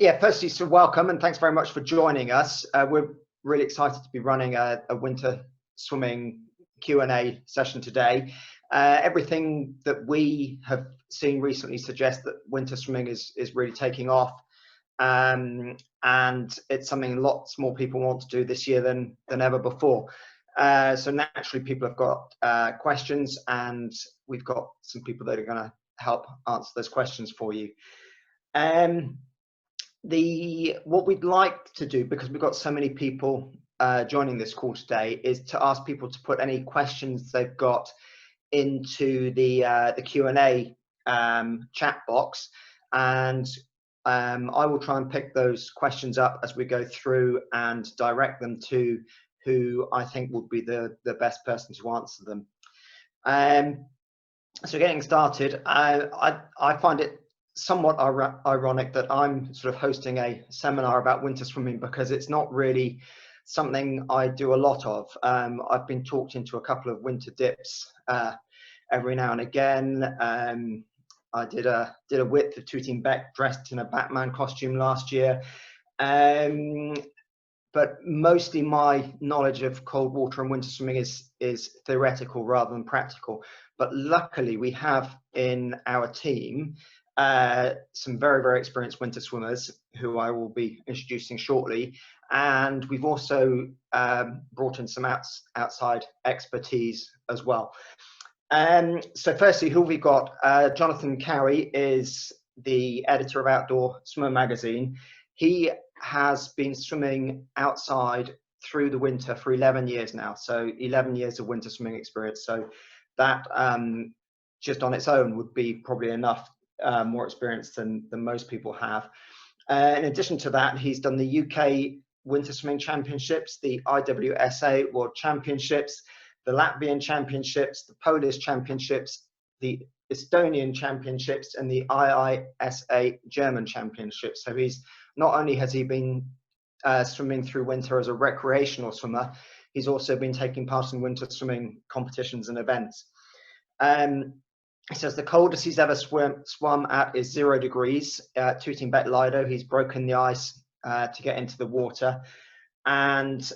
Yeah, firstly, so welcome and thanks very much for joining us. We're really excited to be running a winter swimming Q&A session today. Everything that we have seen recently suggests that winter swimming is really taking off, and it's something lots more people want to do this year than ever before. So naturally, people have got questions, and we've got some people that are going to help answer those questions for you. What we'd like to do, because we've got so many people joining this call today, is to ask people to put any questions they've got into the Q&A chat box, and I will try and pick those questions up as we go through and direct them to who I think would be the best person to answer them. So getting started, I find it somewhat ironic that I'm sort of hosting a seminar about winter swimming, because it's not really something I do a lot of. I've been talked into a couple of winter dips every now and again. I did a width of Tooting Bec dressed in a Batman costume last year. But mostly my knowledge of cold water and winter swimming is theoretical rather than practical. But luckily we have in our team some very, very experienced winter swimmers who I will be introducing shortly. And we've also brought in some outside expertise as well. So firstly, who have we got? Jonathan Cowie is the editor of Outdoor Swimmer magazine. He has been swimming outside through the winter for 11 years now. So 11 years of winter swimming experience. So that just on its own would be probably enough more experience than most people have. In addition to that, he's done the UK Winter Swimming Championships, the IWSA World Championships, the Latvian Championships, the Polish Championships, the Estonian Championships, and the IISA German Championships. So he's not only has he been swimming through winter as a recreational swimmer, he's also been taking part in winter swimming competitions and events. He says the coldest he's ever swum at is 0 degrees at Tooting Bec Lido. He's broken the ice to get into the water. And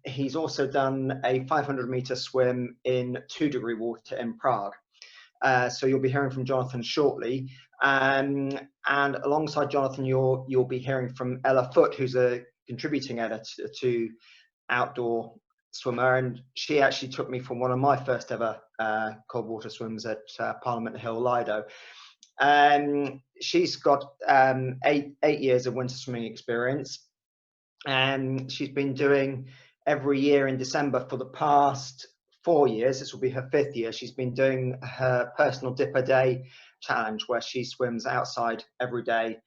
he's also done a 500-meter swim in 2-degree water in Prague. So you'll be hearing from Jonathan shortly. And alongside Jonathan, you'll be hearing from Ella Foote, who's a contributing editor to Outdoor Swimmer, and she actually took me from one of my first ever cold water swims at Parliament Hill Lido. She's got 8 years of winter swimming experience, and she's been doing every year in December for the past 4 years. This will be her 5th year. She's been doing her personal dip a day challenge, where she swims outside every day,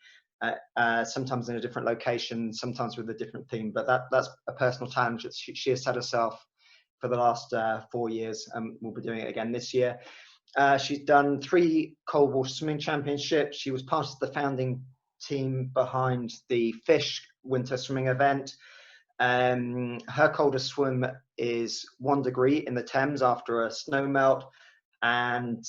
sometimes in a different location, sometimes with a different theme, but that's a personal challenge that she has set herself for the last 4 years, and we'll be doing it again this year. She's done 3 cold water swimming championships. She was part of the founding team behind the Fish winter swimming event. Her coldest swim is 1 degree in the Thames after a snow melt. And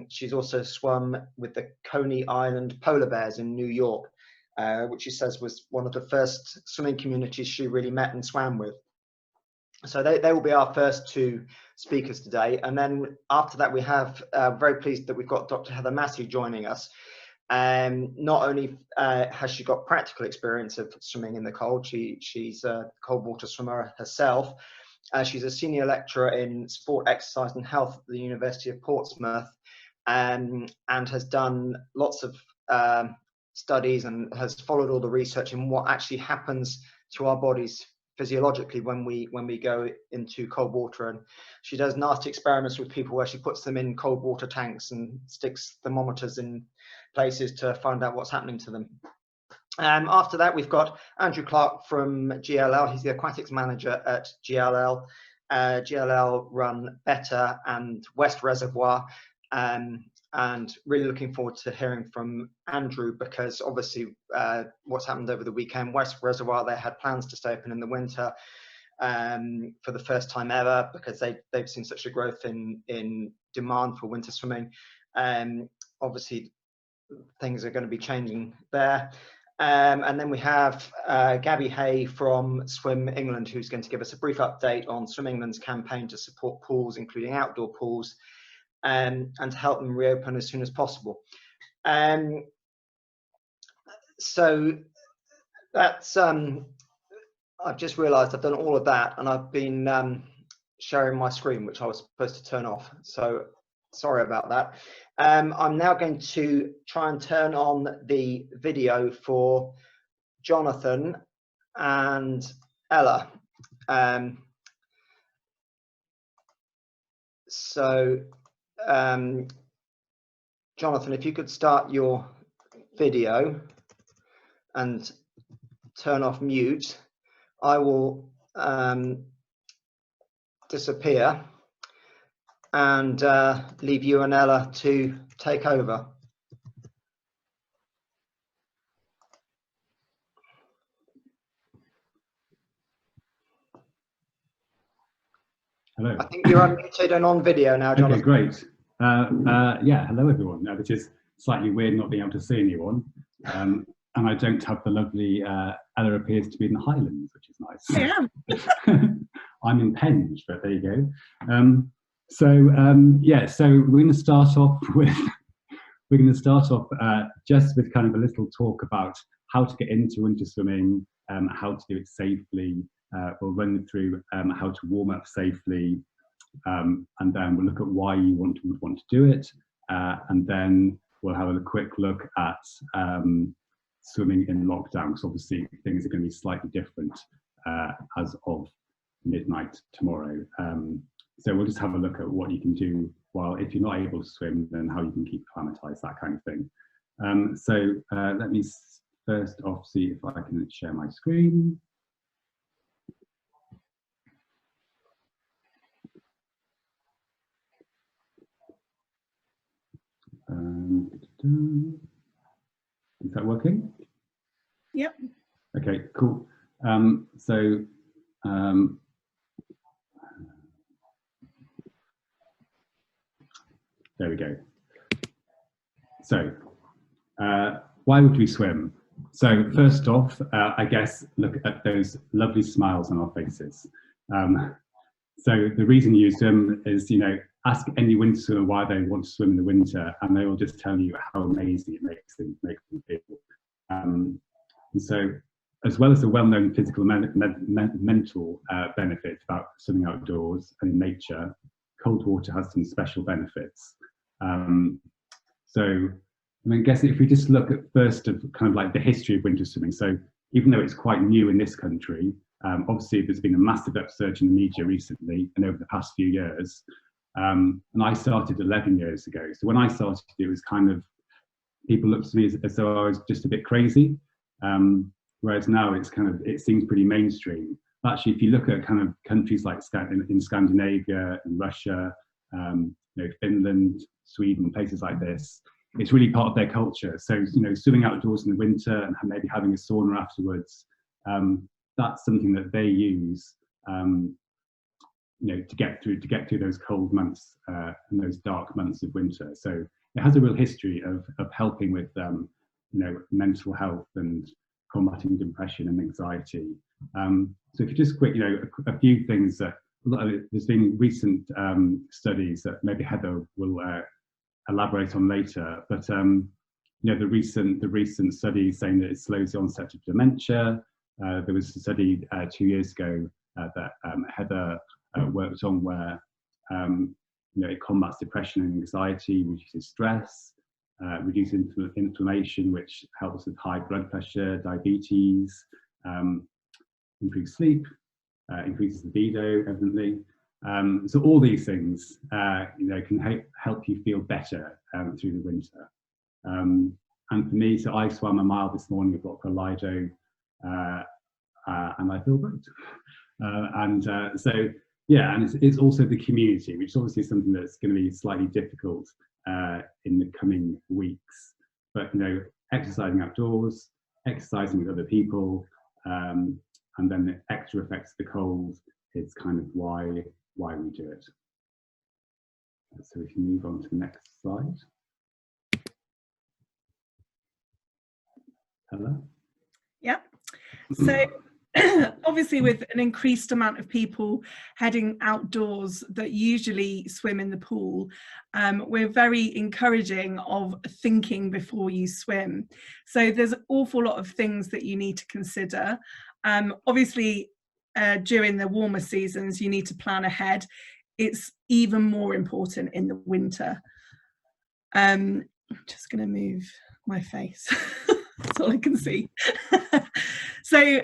she's also swum with the Coney Island polar bears in New York, which she says was one of the first swimming communities she really met and swam with. So they will be our first 2 speakers today. And then after that, we have very pleased that we've got Dr. Heather Massey joining us. Not only has she got practical experience of swimming in the cold, she's a cold water swimmer herself. She's a senior lecturer in sport, exercise and health at the University of Portsmouth, and has done lots of studies and has followed all the research in what actually happens to our bodies physiologically when we go into cold water. And she does nasty experiments with people where she puts them in cold water tanks and sticks thermometers in places to find out what's happening to them. After that, we've got Andrew Clarke from GLL. He's the aquatics manager at GLL. GLL run Better and West Reservoir, and really looking forward to hearing from Andrew, because obviously what's happened over the weekend, West Reservoir, they had plans to stay open in the winter for the first time ever, because they've seen such a growth in demand for winter swimming. Obviously things are going to be changing there. And then we have Gaby Hay from Swim England, who's going to give us a brief update on Swim England's campaign to support pools, including outdoor pools, and to help them reopen as soon as possible. So that's, I've just realised I've done all of that, and I've been sharing my screen, which I was supposed to turn off. So sorry about that. I'm now going to try and turn on the video for Jonathan and Ella. Jonathan, if you could start your video and turn off mute, I will disappear and leave you and Ella to take over. Hello. I think you're unmuted and on video now, Jonathan. Okay, great. Yeah, hello everyone. Which is slightly weird not being able to see anyone. And I don't have the lovely Ella appears to be in the Highlands, which is nice. I am. I'm in Penge, but there you go. Yeah, so we're going to start off with just with kind of a little talk about how to get into winter swimming, how to do it safely. We'll run through how to warm up safely, and then we'll look at why you want to do it, and then we'll have a quick look at swimming in lockdown, because obviously things are going to be slightly different as of midnight tomorrow. So we'll just have a look at what you can do while, if you're not able to swim, then how you can keep acclimatized, that kind of thing. Let me first off see if I can share my screen. Is that working? Yep. Okay, cool. There we go. So, why would we swim? So first off, I guess, look at those lovely smiles on our faces. So the reason you swim is, ask any winter swimmer why they want to swim in the winter, and they will just tell you how amazing it makes them feel. And so, as well as the well-known physical and mental benefits about swimming outdoors and in nature, cold water has some special benefits. I guess if we just look at first of kind of like the history of winter swimming, so even though it's quite new in this country, obviously there's been a massive upsurge in the media recently and over the past few years. And I started 11 years ago. So when I started, it was kind of, people looked to me as though I was just a bit crazy. Whereas now it seems pretty mainstream. Actually, if you look at kind of countries like in Scandinavia and Russia, Finland, Sweden, places like this, it's really part of their culture. So, swimming outdoors in the winter and maybe having a sauna afterwards, that's something that they use, to get through those cold months and those dark months of winter. So it has a real history of helping with, mental health and combating depression and anxiety. So if you just quick, a few things that there's been recent studies that maybe Heather will elaborate on later, but the recent studies saying that it slows the onset of dementia. There was a study 2 years ago that Heather worked on where it combats depression and anxiety, reduces stress, reduces inflammation, which helps with high blood pressure, diabetes, improves sleep, increases libido, evidently. So all these things, can help you feel better through the winter. And for me, so I swam a mile this morning at Clarke of Better, and I feel great. Yeah, and it's also the community, which is obviously something that's going to be slightly difficult in the coming weeks. But exercising outdoors, exercising with other people, and then the extra effects of the cold is kind of why we do it. So we can move on to the next slide. Hello? Yeah. So obviously with an increased amount of people heading outdoors that usually swim in the pool, we're very encouraging of thinking before you swim. So there's an awful lot of things that you need to consider. Obviously, during the warmer seasons, you need to plan ahead. It's even more important in the winter. I'm just going to move my face. That's all I can see. So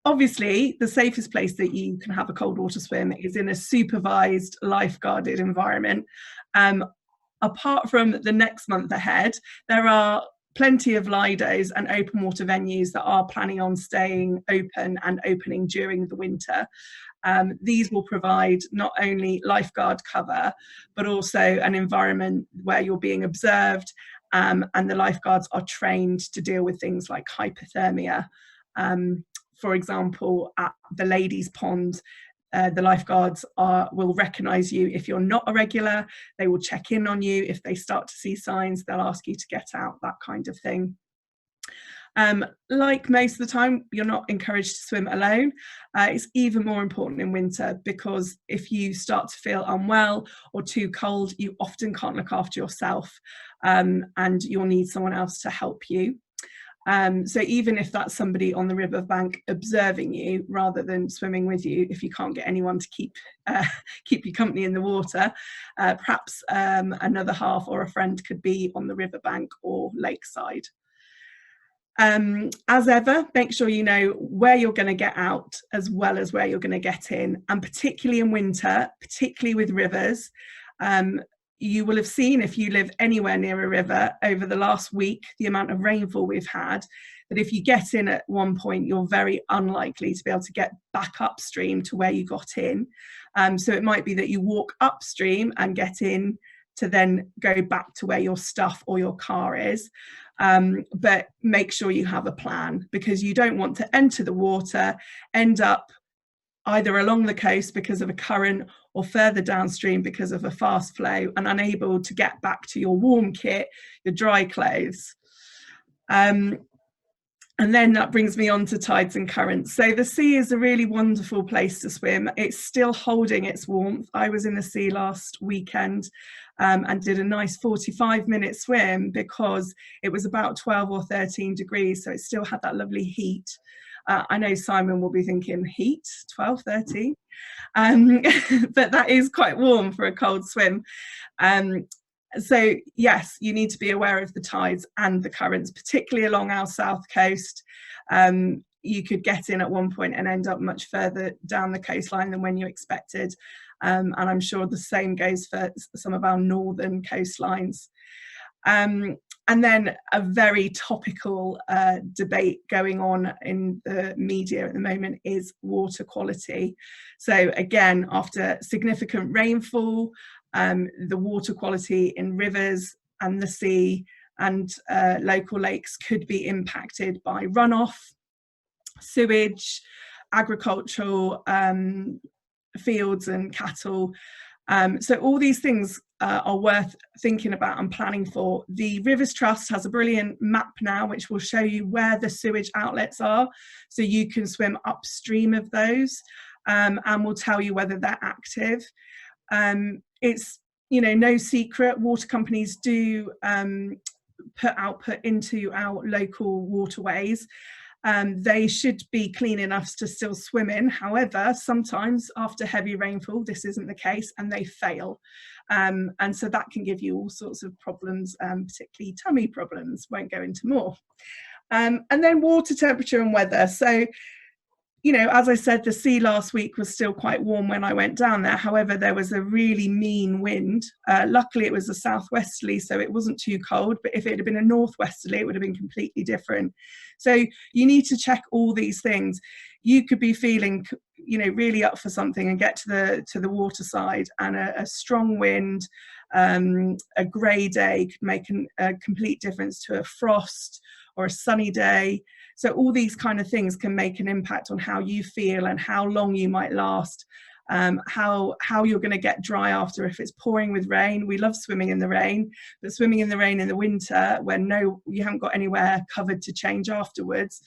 obviously the safest place that you can have a cold water swim is in a supervised, lifeguarded environment. Apart from the next month ahead, there are plenty of Lidos and open water venues that are planning on staying open and opening during the winter. These will provide not only lifeguard cover, but also an environment where you're being observed, and the lifeguards are trained to deal with things like hypothermia. For example, at the ladies' pond, the lifeguards will recognise you if you're not a regular. They will check in on you. If they start to see signs, they'll ask you to get out, that kind of thing. Like most of the time, you're not encouraged to swim alone. It's even more important in winter, because if you start to feel unwell or too cold, you often can't look after yourself, and you'll need someone else to help you. So even if that's somebody on the riverbank observing you rather than swimming with you, if you can't get anyone to keep you company in the water, perhaps another half or a friend could be on the riverbank or lakeside. As ever, make sure you know where you're going to get out as well as where you're going to get in, and particularly in winter, particularly with rivers. You will have seen, if you live anywhere near a river over the last week, the amount of rainfall we've had, that if you get in at one point, you're very unlikely to be able to get back upstream to where you got in. So it might be that you walk upstream and get in to then go back to where your stuff or your car is. But make sure you have a plan, because you don't want to enter the water, end up either along the coast because of a current or further downstream because of a fast flow, and unable to get back to your warm kit, your dry clothes. And then that brings me on to tides and currents. So the sea is a really wonderful place to swim. It's still holding its warmth. I was in the sea last weekend and did a nice 45-minute swim, because it was about 12 or 13 degrees, so it still had that lovely heat. I know Simon will be thinking, heat, 12, 13? But that is quite warm for a cold swim. So yes, you need to be aware of the tides and the currents, particularly along our south coast. You could get in at one point and end up much further down the coastline than when you expected. And I'm sure the same goes for some of our northern coastlines. And then a very topical debate going on in the media at the moment is water quality. So again, after significant rainfall, the water quality in rivers and the sea and local lakes could be impacted by runoff, sewage, agricultural fields and cattle. So all these things are worth thinking about and planning for. The Rivers Trust has a brilliant map now which will show you where the sewage outlets are, so you can swim upstream of those, and will tell you whether they're active. It's, you know, no secret, water companies do put output into our local waterways. They should be clean enough to still swim in. However, sometimes after heavy rainfall, this isn't the case and they fail. And so that can give you all sorts of problems, particularly tummy problems, won't go into more. And then water temperature and weather. So, you know, as I said, the sea last week was still quite warm when I went down there. However, there was a really mean wind. Luckily, it was a southwesterly, so it wasn't too cold. But if it had been a northwesterly, it would have been completely different. So you need to check all these things. You could be feeling, you know, really up for something and get to the water side, and a strong wind, a grey day could make a complete difference to a frost or a sunny day. So all these kind of things can make an impact on how you feel and how long you might last. how you're going to get dry after if it's pouring with rain. We love swimming in the rain, but swimming in the rain in the winter when you haven't got anywhere covered to change afterwards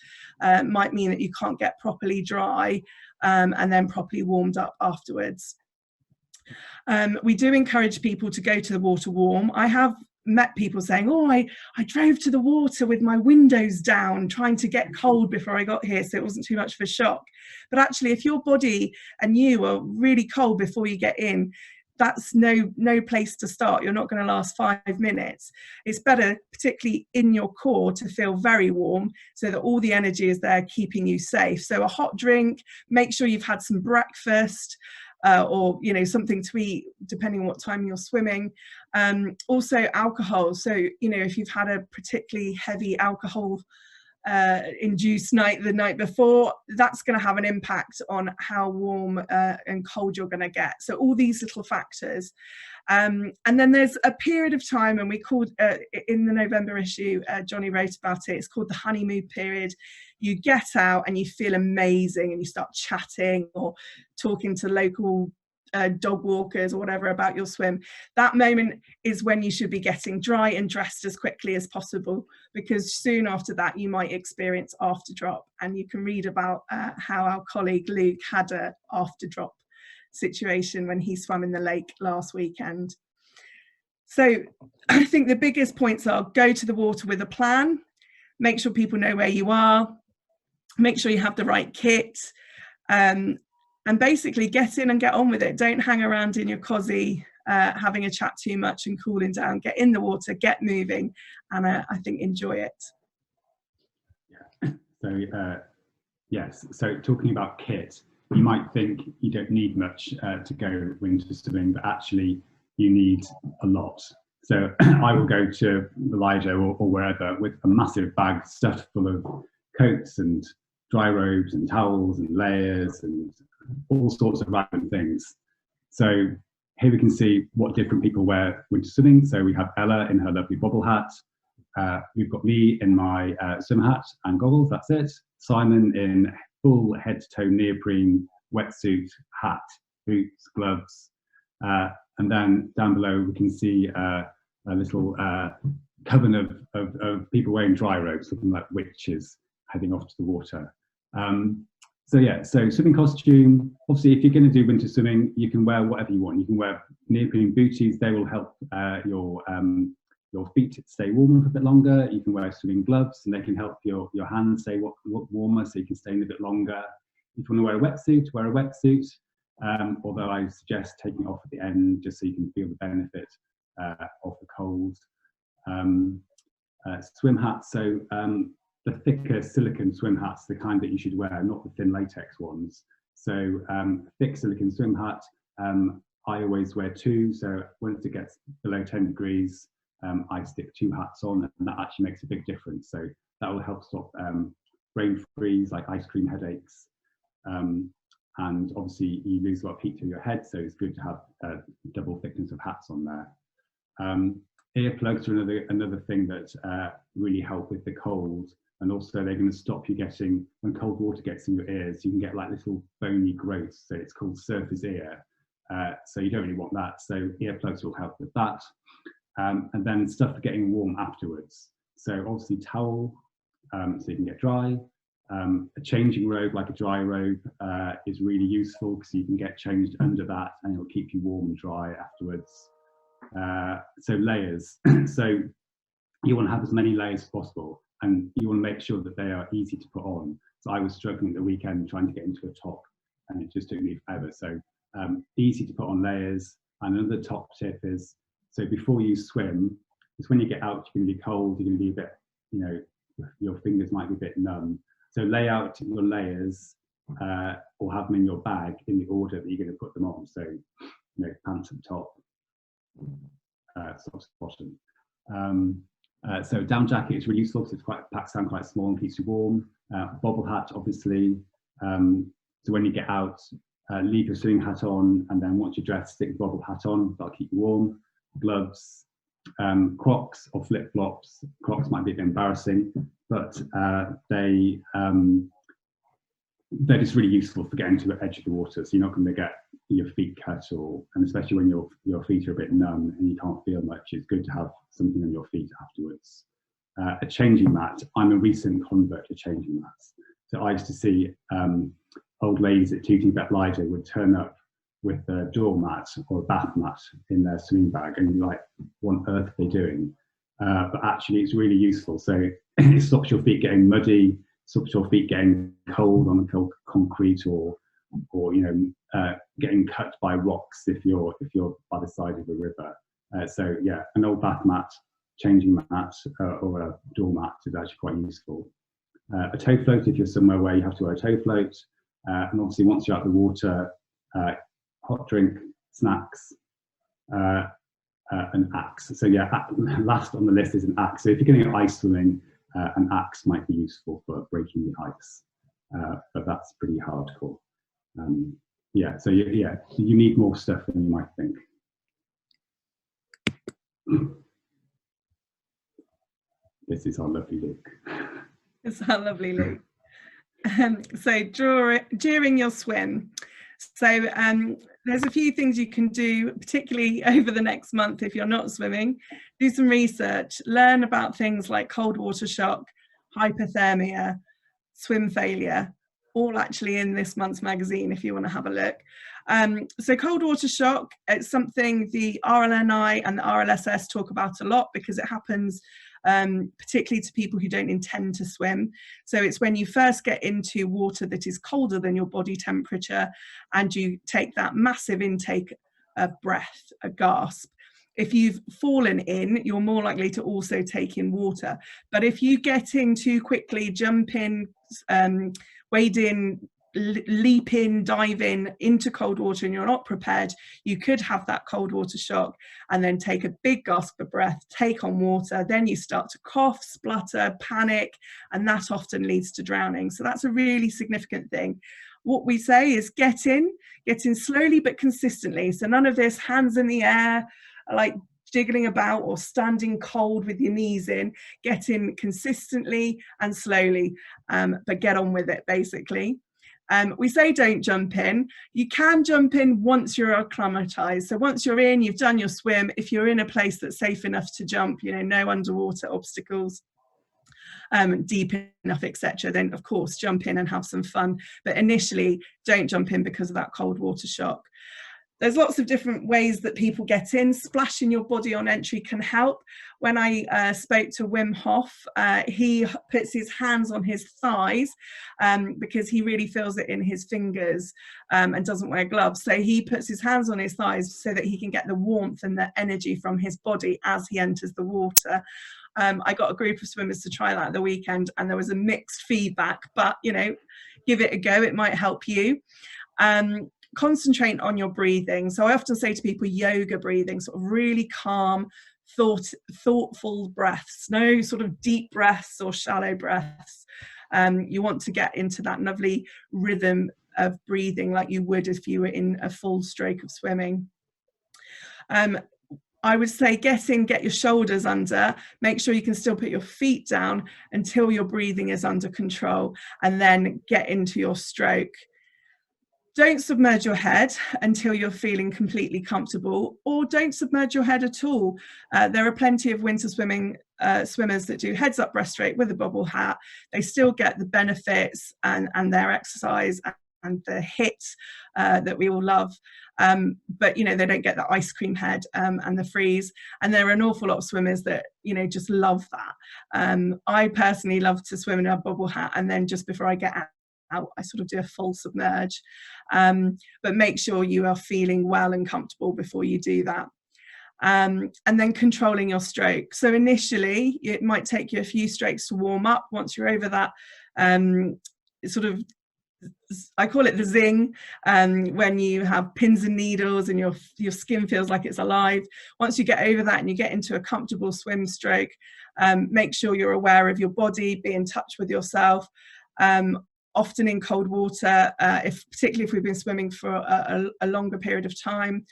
might mean that you can't get properly dry and then properly warmed up afterwards. We do encourage people to go to the water warm. I have met people saying, oh, I drove to the water with my windows down trying to get cold before I got here, so it wasn't too much of a shock. But actually, if your body and you are really cold before you get in, that's no place to start. You're not going to last 5 minutes. It's better, particularly in your core, to feel very warm so that all the energy is there keeping you safe. So a hot drink, make sure you've had some breakfast, or something to eat depending on what time you're swimming. Also alcohol, so if you've had a particularly heavy alcohol induced night the night before, that's going to have an impact on how warm and cold you're going to get. So all these little factors, and then there's a period of time, and we called in the November issue, Johnny wrote about it, it's called the honeymoon period. You get out and you feel amazing and you start chatting or talking to local dog walkers or whatever about your swim. That moment is when you should be getting dry and dressed as quickly as possible, because soon after that you might experience after drop, and you can read about how our colleague Luke had a after drop situation when he swam in the lake last weekend. So I think the biggest points are: go to the water with a plan, make sure people know where you are, make sure you have the right kit, and basically get in and get on with it. Don't hang around in your cosy having a chat too much and cooling down. Get in the water, get moving, and I think enjoy it. Yeah. So yes, so talking about kit, you might think you don't need much to go winter swimming, but actually you need a lot. So I will go to the Lido or wherever with a massive bag stuffed full of coats and dry robes and towels and layers and all sorts of random things. So here we can see what different people wear winter swimming. So we have Ella in her lovely bobble hat. We've got me in my swim hat and goggles, that's it. Simon in full head to toe neoprene wetsuit, hat, boots, gloves. And then down below we can see a little coven of people wearing dry robes, looking like witches heading off to the water. So yeah, so swimming costume, obviously if you're going to do winter swimming, you can wear whatever you want. You can wear neoprene booties, they will help your feet stay warmer for a bit longer. You can wear swimming gloves and they can help your hands stay warmer so you can stay in a bit longer. If you want to wear a wetsuit, wear a wetsuit, although I suggest taking it off at the end just so you can feel the benefit of the cold. Swim hats, so the thicker silicone swim hats, the kind that you should wear, not the thin latex ones. So thick silicone swim hat, I always wear 2. So once it gets below 10 degrees, I stick 2 hats on, and that actually makes a big difference. So that will help stop brain freeze, like ice cream headaches. And obviously you lose a lot of heat to your head, so it's good to have double thickness of hats on there. Earplugs are another thing that really help with the cold, and also they're going to stop you getting, when cold water gets in your ears, you can get like little bony growths, so it's called surface ear. So you don't really want that, so earplugs will help with that. And then stuff for getting warm afterwards. So obviously towel, so you can get dry. A changing robe, like a dry robe, is really useful because you can get changed under that and it'll keep you warm and dry afterwards. So layers. So you want to have as many layers as possible, and you want to make sure that they are easy to put on. So I was struggling at the weekend trying to get into a top and it just took me forever. So easy to put on layers. And another top tip is, so before you swim, because when you get out, you're going to be cold, you're going to be a bit, your fingers might be a bit numb. So lay out your layers or have them in your bag in the order that you're going to put them on. So, pants at top, socks at bottom. So down jacket is really useful because it's packs down quite small and keeps you warm. Bobble hat, obviously. So when you get out, leave your swimming hat on, and then once you're dressed, stick the bobble hat on. That'll keep you warm. Gloves, Crocs or flip flops. Crocs might be a bit embarrassing, but they they're just really useful for getting to the edge of the water. So you're not going to get your feet cut, and especially when your feet are a bit numb and you can't feel much, it's good to have something on your feet afterwards. A changing mat. I'm a recent convert to changing mats. So I used to see old ladies at Tooting Vet Lido would turn up with a doormat or a bath mat in their swimming bag, and you're like, what on earth are they doing? But actually it's really useful. So it stops your feet getting muddy, stops your feet getting cold on the concrete, or getting cut by rocks if you're by the side of a river. So yeah, an old bath mat, changing mat, or a doormat is actually quite useful. A toe float if you're somewhere where you have to wear a toe float, and obviously once you're out of the water, hot drink, snacks, an axe. So yeah, last on the list is an axe. So if you're going to ice swimming, an axe might be useful for breaking the ice, but that's pretty hardcore. Yeah, so you need more stuff than you might think. This is our lovely Luke. It's our lovely Luke. So during your swim, so there's a few things you can do, particularly over the next month if you're not swimming. Do some research, learn about things like cold water shock, hypothermia, swim failure, all actually in this month's magazine if you want to have a look. So cold water shock, it's something the RLNI and the RLSS talk about a lot because it happens particularly to people who don't intend to swim. So it's when you first get into water that is colder than your body temperature and you take that massive intake of breath, a gasp. If you've fallen in, you're more likely to also take in water. But if you get in too quickly, jump in, wade in, leap in, dive in into cold water and you're not prepared, you could have that cold water shock and then take a big gasp of breath, take on water, then you start to cough, splutter, panic, and that often leads to drowning. So that's a really significant thing. What we say is get in slowly but consistently. So none of this hands in the air, like jiggling about or standing cold with your knees in. Get in consistently and slowly, but get on with it basically. We say don't jump in. You can jump in once you're acclimatized. So once you're in, you've done your swim. If you're in a place that's safe enough to jump, no underwater obstacles, deep enough, etc., then of course jump in and have some fun. But initially, don't jump in because of that cold water shock. There's lots of different ways that people get in. Splashing your body on entry can help. When I spoke to Wim Hof, he puts his hands on his thighs because he really feels it in his fingers and doesn't wear gloves. So he puts his hands on his thighs so that he can get the warmth and the energy from his body as he enters the water. I got a group of swimmers to try that at the weekend and there was a mixed feedback, but give it a go, it might help you. Concentrate on your breathing. So I often say to people, yoga breathing, sort of really calm, thoughtful breaths, no sort of deep breaths or shallow breaths. You want to get into that lovely rhythm of breathing like you would if you were in a full stroke of swimming. I would say get in, get your shoulders under, make sure you can still put your feet down until your breathing is under control, and then get into your stroke. Don't submerge your head until you're feeling completely comfortable, or don't submerge your head at all. There are plenty of winter swimmers that do heads up breaststroke with a bubble hat. They still get the benefits and their exercise and the hit that we all love, but they don't get the ice cream head and the freeze. And there are an awful lot of swimmers that just love that. I personally love to swim in a bubble hat, and then just before I get out, I sort of do a full submerge, but make sure you are feeling well and comfortable before you do that. And then controlling your stroke. So initially it might take you a few strokes to warm up. Once you're over that sort of, I call it the zing, when you have pins and needles and your skin feels like it's alive. Once you get over that and you get into a comfortable swim stroke, make sure you're aware of your body, be in touch with yourself. often in cold water, particularly if we've been swimming for a longer period of time.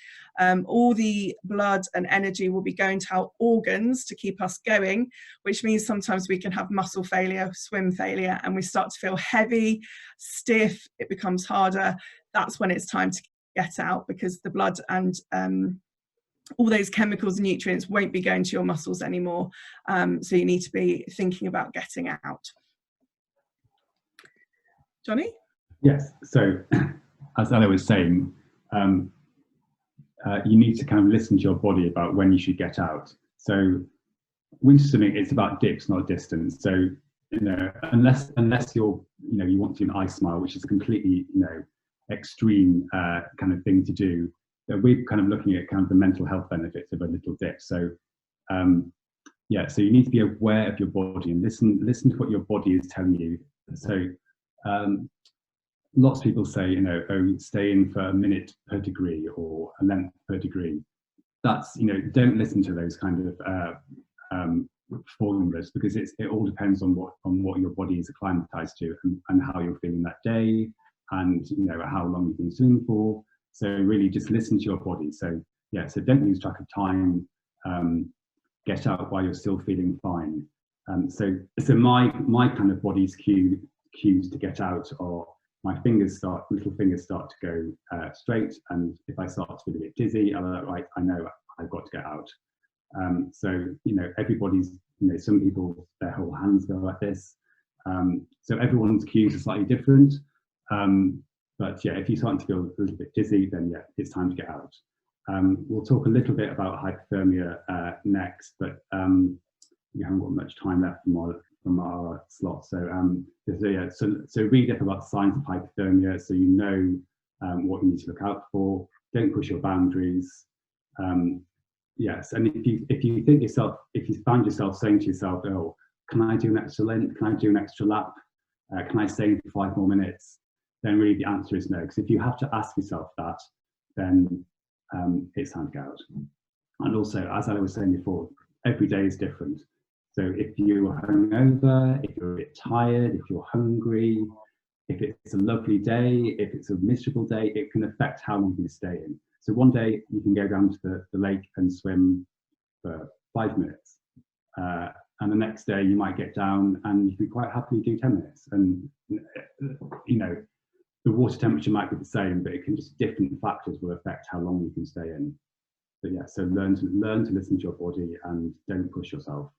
All the blood and energy will be going to our organs to keep us going, which means sometimes we can have muscle failure, swim failure, and we start to feel heavy, stiff, it becomes harder. That's when it's time to get out, because the blood and all those chemicals and nutrients won't be going to your muscles anymore. So you need to be thinking about getting out. Johnny? Yes, so as Ella was saying, you need to kind of listen to your body about when you should get out. So winter swimming, it's about dips, not distance. So, you know, unless you're, you know, you want to do an ice mile, which is completely, you know, extreme kind of thing to do, we're kind of looking at kind of the mental health benefits of a little dip. So yeah, so you need to be aware of your body and listen to what your body is telling you. So lots of people say, you know, oh, stay in for a minute per degree or a length per degree. That's, you know, don't listen to those kind of formulas, because it all depends on what your body is acclimatized to and how you're feeling that day, and, you know, how long you've been swimming for. So really just listen to your body. So yeah, so don't lose track of time. Get out while you're still feeling fine. So my kind of body's cues to get out are my little fingers start to go straight, and if I start to feel a bit dizzy, I'm like, right, I know I've got to get out. So, you know, everybody's, you know, some people, their whole hands go like this. So everyone's cues are slightly different. But yeah, if you're starting to feel a little bit dizzy, then yeah, it's time to get out. We'll talk a little bit about hypothermia next, but we haven't got much time left from our slot. So so read up about signs of hypothermia, so you know what you need to look out for. Don't push your boundaries. Yes, and if you find yourself saying to yourself, oh, can I do an extra length? Can I do an extra lap? Can I stay for 5 more minutes? Then really the answer is no, because if you have to ask yourself that, then it's time to get out. And also, as I was saying before, every day is different. So if you're hungover, if you're a bit tired, if you're hungry, if it's a lovely day, if it's a miserable day, it can affect how long you stay in. So one day you can go down to the lake and swim for 5 minutes. And the next day you might get down and you can quite happily do 10 minutes. And, you know, the water temperature might be the same, but it can just, different factors will affect how long you can stay in. But yeah, so learn to listen to your body and don't push yourself.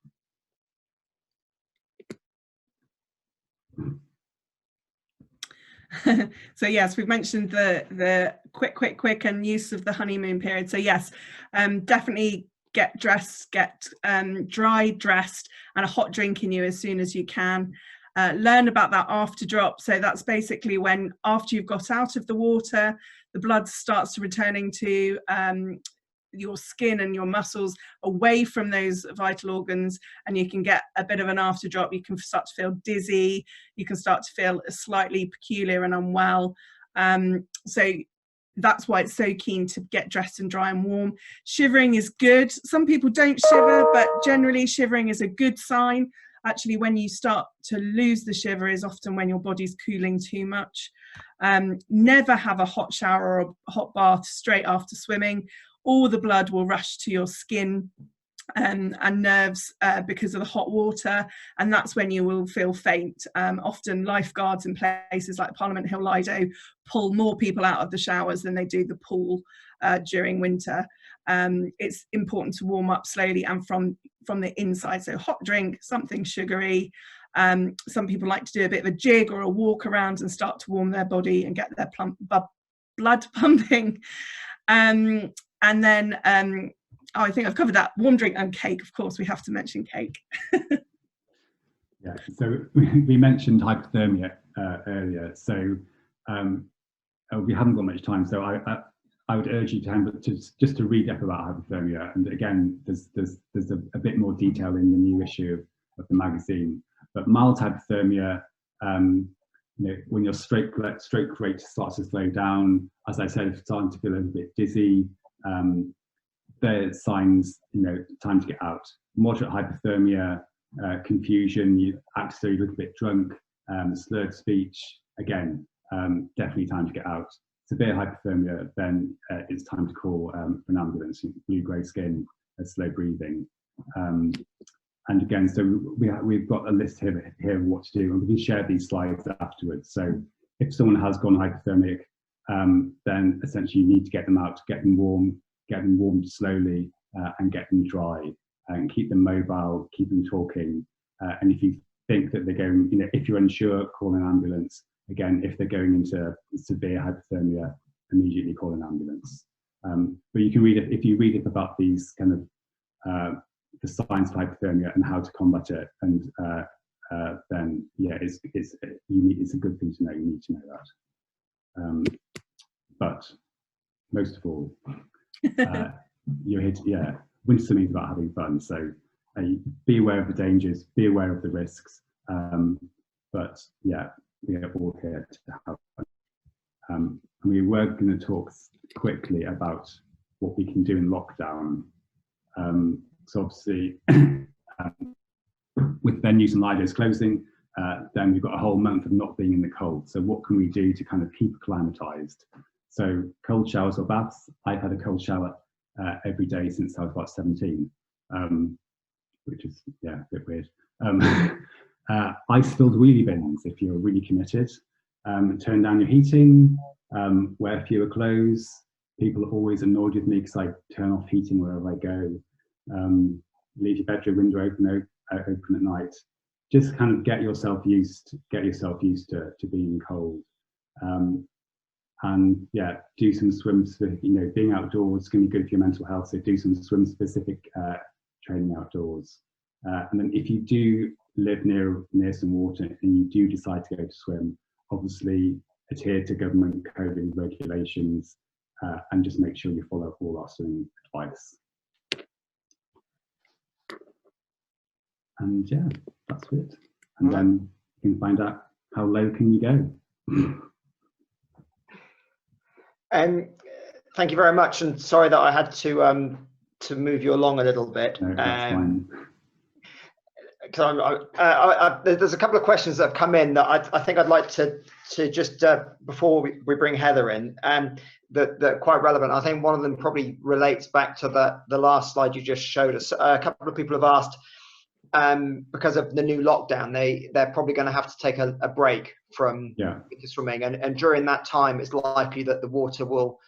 So yes, we've mentioned the quick and use of the honeymoon period. So yes, definitely get dressed, get dry dressed, and a hot drink in you as soon as you can. Learn about that after drop. So that's basically when, after you've got out of the water, the blood starts to returning to your skin and your muscles, away from those vital organs, and you can get a bit of an after drop. You can start to feel dizzy, you can start to feel slightly peculiar and unwell. So that's why it's so keen to get dressed and dry and warm. Shivering is good. Some people don't shiver, but generally shivering is a good sign. Actually, when you start to lose the shiver is often when your body's cooling too much. Never have a hot shower or a hot bath straight after swimming. All the blood will rush to your skin and nerves because of the hot water, and that's when you will feel faint. Often lifeguards in places like Parliament Hill Lido pull more people out of the showers than they do the pool during winter. It's important to warm up slowly and from the inside. So hot drink, something sugary. Some people like to do a bit of a jig or a walk around and start to warm their body and get their blood pumping. And then, I think I've covered that. Warm drink and cake, of course, we have to mention cake. Yeah, so we mentioned hypothermia earlier. So we haven't got much time. So I would urge you just to read up about hypothermia. And again, there's a bit more detail in the new issue of the magazine. But mild hypothermia, you know, when your stroke rate starts to slow down, as I said, if you're starting to feel a little bit dizzy, there's signs, you know, time to get out. Moderate hypothermia, confusion, you act so you're a little bit drunk, slurred speech, again, definitely time to get out. Severe hypothermia, then it's time to call for an ambulance. Blue-grey skin, slow breathing. And again, so we've got a list here of what to do, and we can share these slides afterwards. So if someone has gone hypothermic, then essentially you need to get them out, get them warmed slowly, and get them dry, and keep them mobile, keep them talking. And if you think that they're going, if you're unsure, call an ambulance. Again, if they're going into severe hypothermia, immediately call an ambulance. But you can read it, if you read up about these kind of the signs of hypothermia and how to combat it, and then yeah, it's a good thing to know. You need to know that. But most of all, you're here to, winter swimming is about having fun. So be aware of the dangers, be aware of the risks. But yeah, we are all here to have fun. We were going to talk quickly about what we can do in lockdown. So obviously, with venues and lidos closing, then we've got a whole month of not being in the cold. So what can we do to kind of keep acclimatized? So cold showers or baths. I've had a cold shower every day since I was about 17, which is, a bit weird. Ice-filled wheelie bins if you're really committed. Turn down your heating, wear fewer clothes. People are always annoyed with me because I turn off heating wherever I go. Leave your bedroom window open at night. Just kind of get yourself used to being cold. And yeah, do some swims. Being outdoors can be good for your mental health. So do some swim-specific training outdoors. And then if you do live near some water and you do decide to go to swim, obviously adhere to government COVID regulations and just make sure you follow all our swimming advice. And yeah, that's it. And then you can find out how low can you go. Thank you very much, and sorry that I had to move you along a little bit. No, that's fine. There's a couple of questions that have come in that I think I'd like to just before we bring Heather in, that are quite relevant. I think one of them probably relates back to the last slide you just showed us. A couple of people have asked, because of the new lockdown, they're probably going to have to take a break from swimming, and during that time it's likely that the water will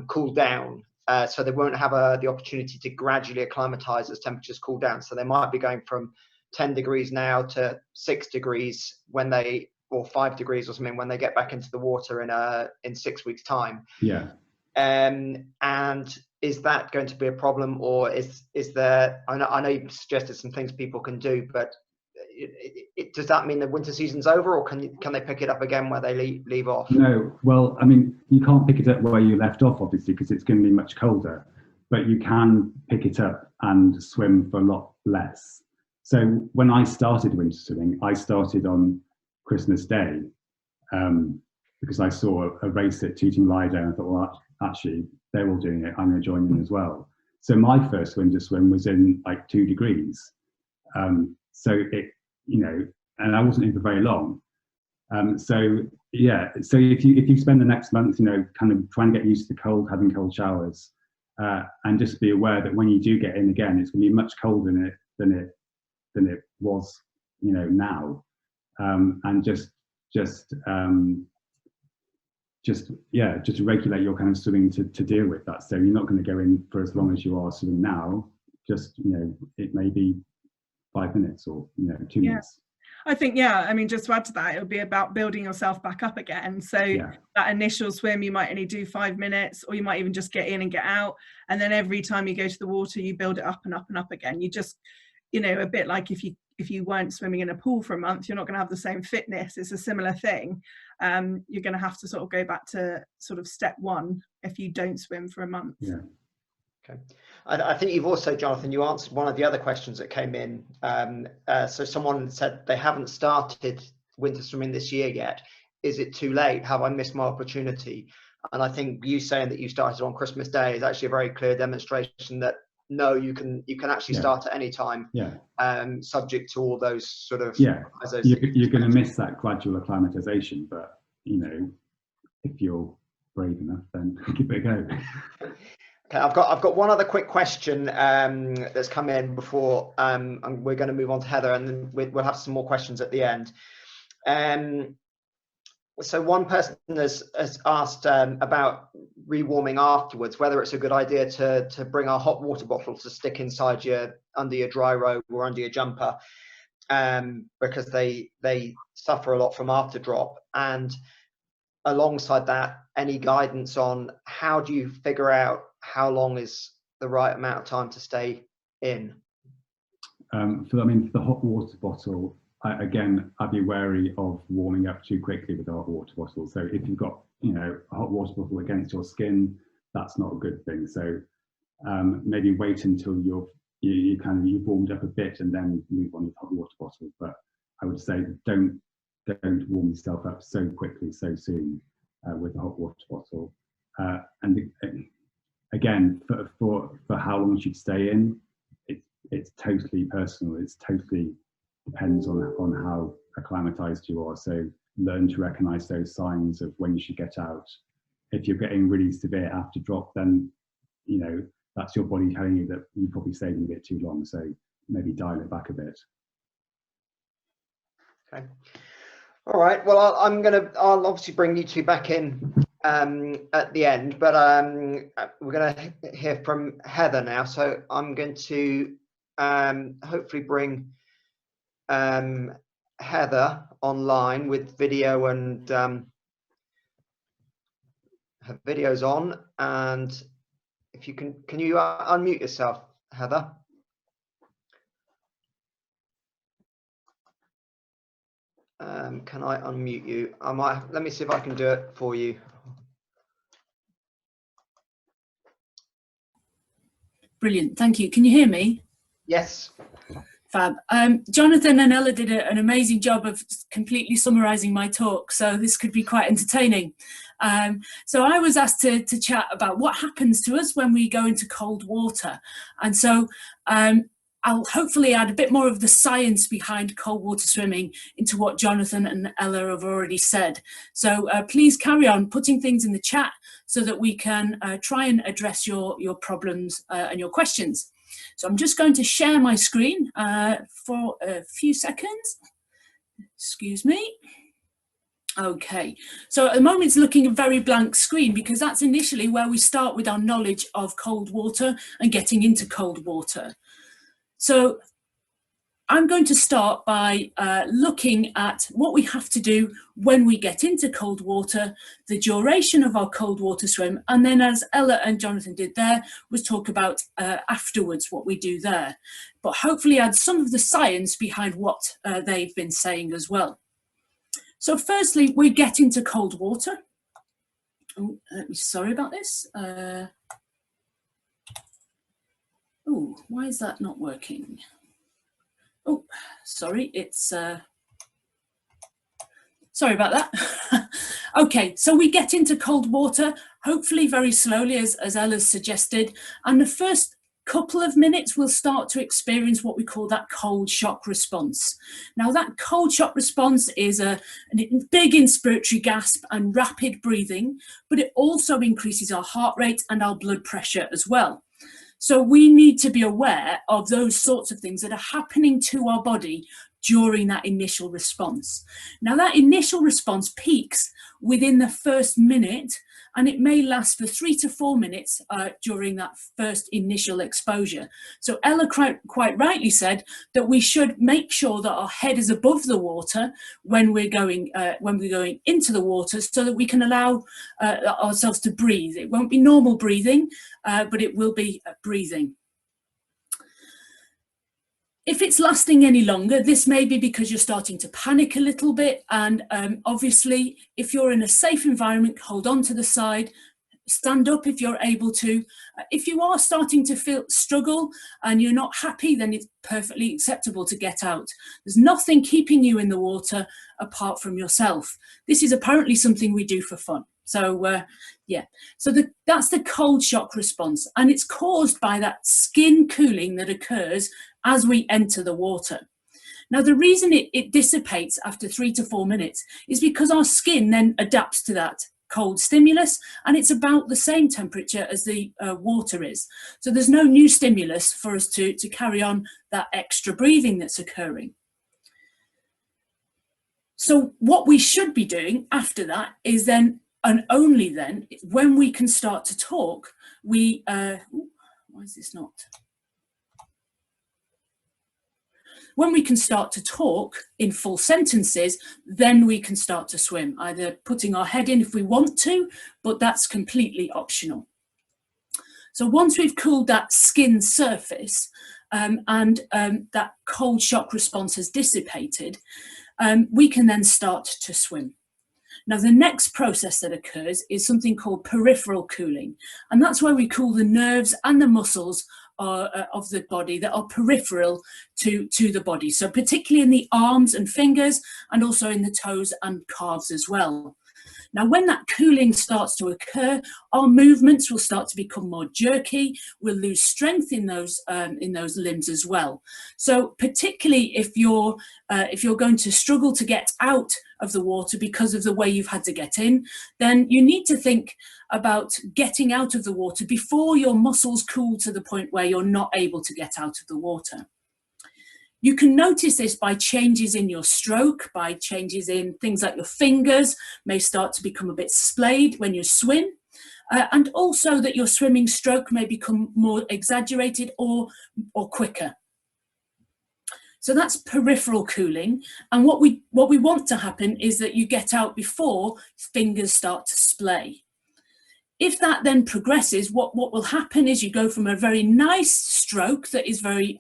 cool down, so they won't have the opportunity to gradually acclimatize as temperatures cool down. So they might be going from 10 degrees now to 6 degrees or 5 degrees or something when they get back into the water in 6 weeks time. And is that going to be a problem, or is there? I know you've suggested some things people can do, but does that mean the winter season's over, or can they pick it up again where they leave off? No, well, I mean, you can't pick it up where you left off, obviously, because it's going to be much colder. But you can pick it up and swim for a lot less. So when I started winter swimming, I started on Christmas Day because I saw a race at Tooting Lido, and I thought, well, actually, they're all doing it. I'm going to join in as well. So my first winter swim was in like 2 degrees. So it, and I wasn't in for very long. So if you spend the next month, kind of trying to get used to the cold, having cold showers, and just be aware that when you do get in again, it's going to be much colder than it was, now, and just regulate your kind of swimming to deal with that. So you're not going to go in for as long as you are swimming now. Just it may be 5 minutes or 2 minutes. I think just to add to that, it'll be about building yourself back up again. So that initial swim, you might only do 5 minutes, or you might even just get in and get out, and then every time you go to the water, you build it up and up and up again. You just a bit like if you weren't swimming in a pool for a month, you're not going to have the same fitness. It's a similar thing. You're going to have to sort of go back to sort of step one if you don't swim for a month. Okay. I think you've also, Jonathan, you answered one of the other questions that came in. So someone said they haven't started winter swimming this year yet. Is it too late? Have I missed my opportunity? And I think you saying that you started on Christmas Day is actually a very clear demonstration that no, you can actually start at any time. Yeah. Subject to all those sort of you're going to miss that gradual acclimatization, but you know, if you're brave enough, then give it a go. Okay, I've got one other quick question that's come in before we're going to move on to Heather, and then we'll have some more questions at the end. So one person has asked about rewarming afterwards, whether it's a good idea to bring a hot water bottle to stick inside under your dry robe or under your jumper, because they suffer a lot from after drop. And alongside that, any guidance on how do you figure out how long is the right amount of time to stay in? For the hot water bottle, I'd be wary of warming up too quickly with a hot water bottle. So if you've got, you know, a hot water bottle against your skin, that's not a good thing. So maybe wait until you've warmed up a bit and then move on with hot water bottle. But I would say don't warm yourself up so quickly, so soon with a hot water bottle. And again, for how long you should stay in, it's totally personal. It's totally depends on how acclimatized you are. So learn to recognize those signs of when you should get out. If you're getting really severe after drop, then you know that's your body telling you that you're probably staying a bit too long. So maybe dial it back a bit. Okay. All right. Well, I'll obviously bring you two back in at the end, but we're going to hear from Heather now. So I'm going to hopefully bring Heather online with video, and her video's on. And if you can you unmute yourself, Heather? Can I unmute you? Let me see if I can do it for you. Brilliant, thank you. Can you hear me? Yes. Fab. Jonathan and Ella did an amazing job of completely summarising my talk, so this could be quite entertaining. So I was asked to chat about what happens to us when we go into cold water, and so I'll hopefully add a bit more of the science behind cold water swimming into what Jonathan and Ella have already said. So please carry on putting things in the chat so that we can try and address your problems and your questions. So I'm just going to share my screen for a few seconds. Excuse me. Okay, so at the moment it's looking a very blank screen because that's initially where we start with our knowledge of cold water and getting into cold water. So I'm going to start by looking at what we have to do when we get into cold water, the duration of our cold water swim, and then, as Ella and Jonathan did there, was talk about afterwards what we do there. But hopefully add some of the science behind what they've been saying as well. So firstly, we get into cold water. Oh, sorry about this. Oh, why is that not working? Oh, sorry, it's, sorry about that. Okay, so we get into cold water, hopefully very slowly, as Ella's suggested, and the first couple of minutes we'll start to experience what we call that cold shock response. Now that cold shock response is a big inspiratory gasp and rapid breathing, but it also increases our heart rate and our blood pressure as well. So we need to be aware of those sorts of things that are happening to our body during that initial response. Now that initial response peaks within the first minute, and it may last for 3 to 4 minutes during that first initial exposure. So Ella quite rightly said that we should make sure that our head is above the water when we're going into the water, so that we can allow ourselves to breathe. It won't be normal breathing, but it will be breathing. If it's lasting any longer, this may be because you're starting to panic a little bit, and obviously if you're in a safe environment, hold on to the side, stand up if you're able to. If you are starting to struggle and you're not happy, then it's perfectly acceptable to get out. There's nothing keeping you in the water apart from yourself. This is apparently something we do for fun. So yeah, so that's the cold shock response, and it's caused by that skin cooling that occurs as we enter the water. Now, the reason it dissipates after 3 to 4 minutes is because our skin then adapts to that cold stimulus, and it's about the same temperature as the water is. So there's no new stimulus for us to carry on that extra breathing that's occurring. So what we should be doing after that is then, and only then, when we can start to talk, why is this not? When we can start to talk in full sentences, then we can start to swim, either putting our head in if we want to, but that's completely optional. So once we've cooled that skin surface and that cold shock response has dissipated, we can then start to swim. Now, the next process that occurs is something called peripheral cooling, and that's where we cool the nerves and the muscles of the body that are peripheral to the body. So particularly in the arms and fingers, and also in the toes and calves as well. Now, when that cooling starts to occur, our movements will start to become more jerky. We'll lose strength in those limbs as well. So particularly if you're going to struggle to get out of the water because of the way you've had to get in, then you need to think about getting out of the water before your muscles cool to the point where you're not able to get out of the water. You can notice this by changes in your stroke, by changes in things like your fingers may start to become a bit splayed when you swim, and also that your swimming stroke may become more exaggerated or quicker. So that's peripheral cooling, and what we want to happen is that you get out before fingers start to splay. If that then progresses, what will happen is you go from a very nice stroke that is very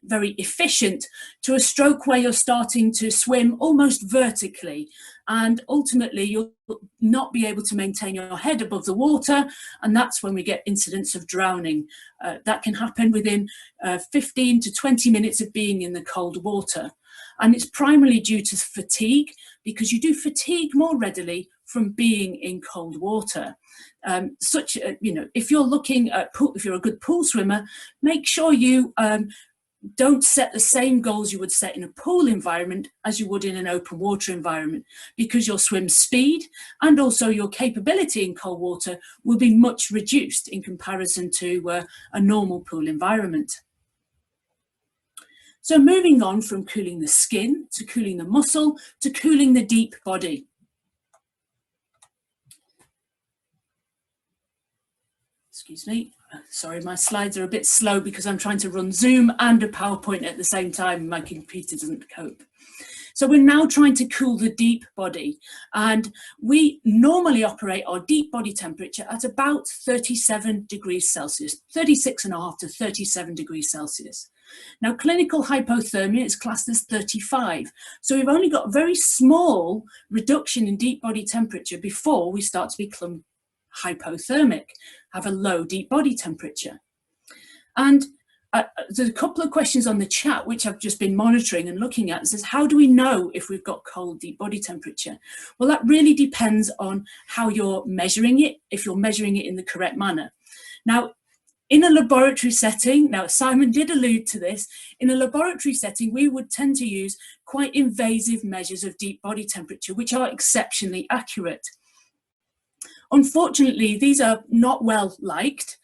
efficient to a stroke where you're starting to swim almost vertically, and ultimately you'll not be able to maintain your head above the water, and that's when we get incidents of drowning. That can happen within 15 to 20 minutes of being in the cold water, and it's primarily due to fatigue, because you do fatigue more readily from being in cold water. If you're looking at if you're a good pool swimmer, make sure you don't set the same goals you would set in a pool environment as you would in an open water environment, because your swim speed and also your capability in cold water will be much reduced in comparison to a normal pool environment. So moving on from cooling the skin to cooling the muscle to cooling the deep body. Excuse me, sorry, my slides are a bit slow because I'm trying to run Zoom and a PowerPoint at the same time. My computer doesn't cope. So we're now trying to cool the deep body, and we normally operate our deep body temperature at about 37 degrees Celsius, 36.5 to 37 degrees Celsius. Now, clinical hypothermia is classed as 35. So we've only got a very small reduction in deep body temperature before we start to become hypothermic, have a low deep body temperature. And there's a couple of questions on the chat which I've just been monitoring and looking at. It says, how do we know if we've got cold deep body temperature? Well, that really depends on how you're measuring it, if you're measuring it in the correct manner. Now, in a laboratory setting, now Simon did allude to this, in a laboratory setting we would tend to use quite invasive measures of deep body temperature, which are exceptionally accurate. Unfortunately, these are not well liked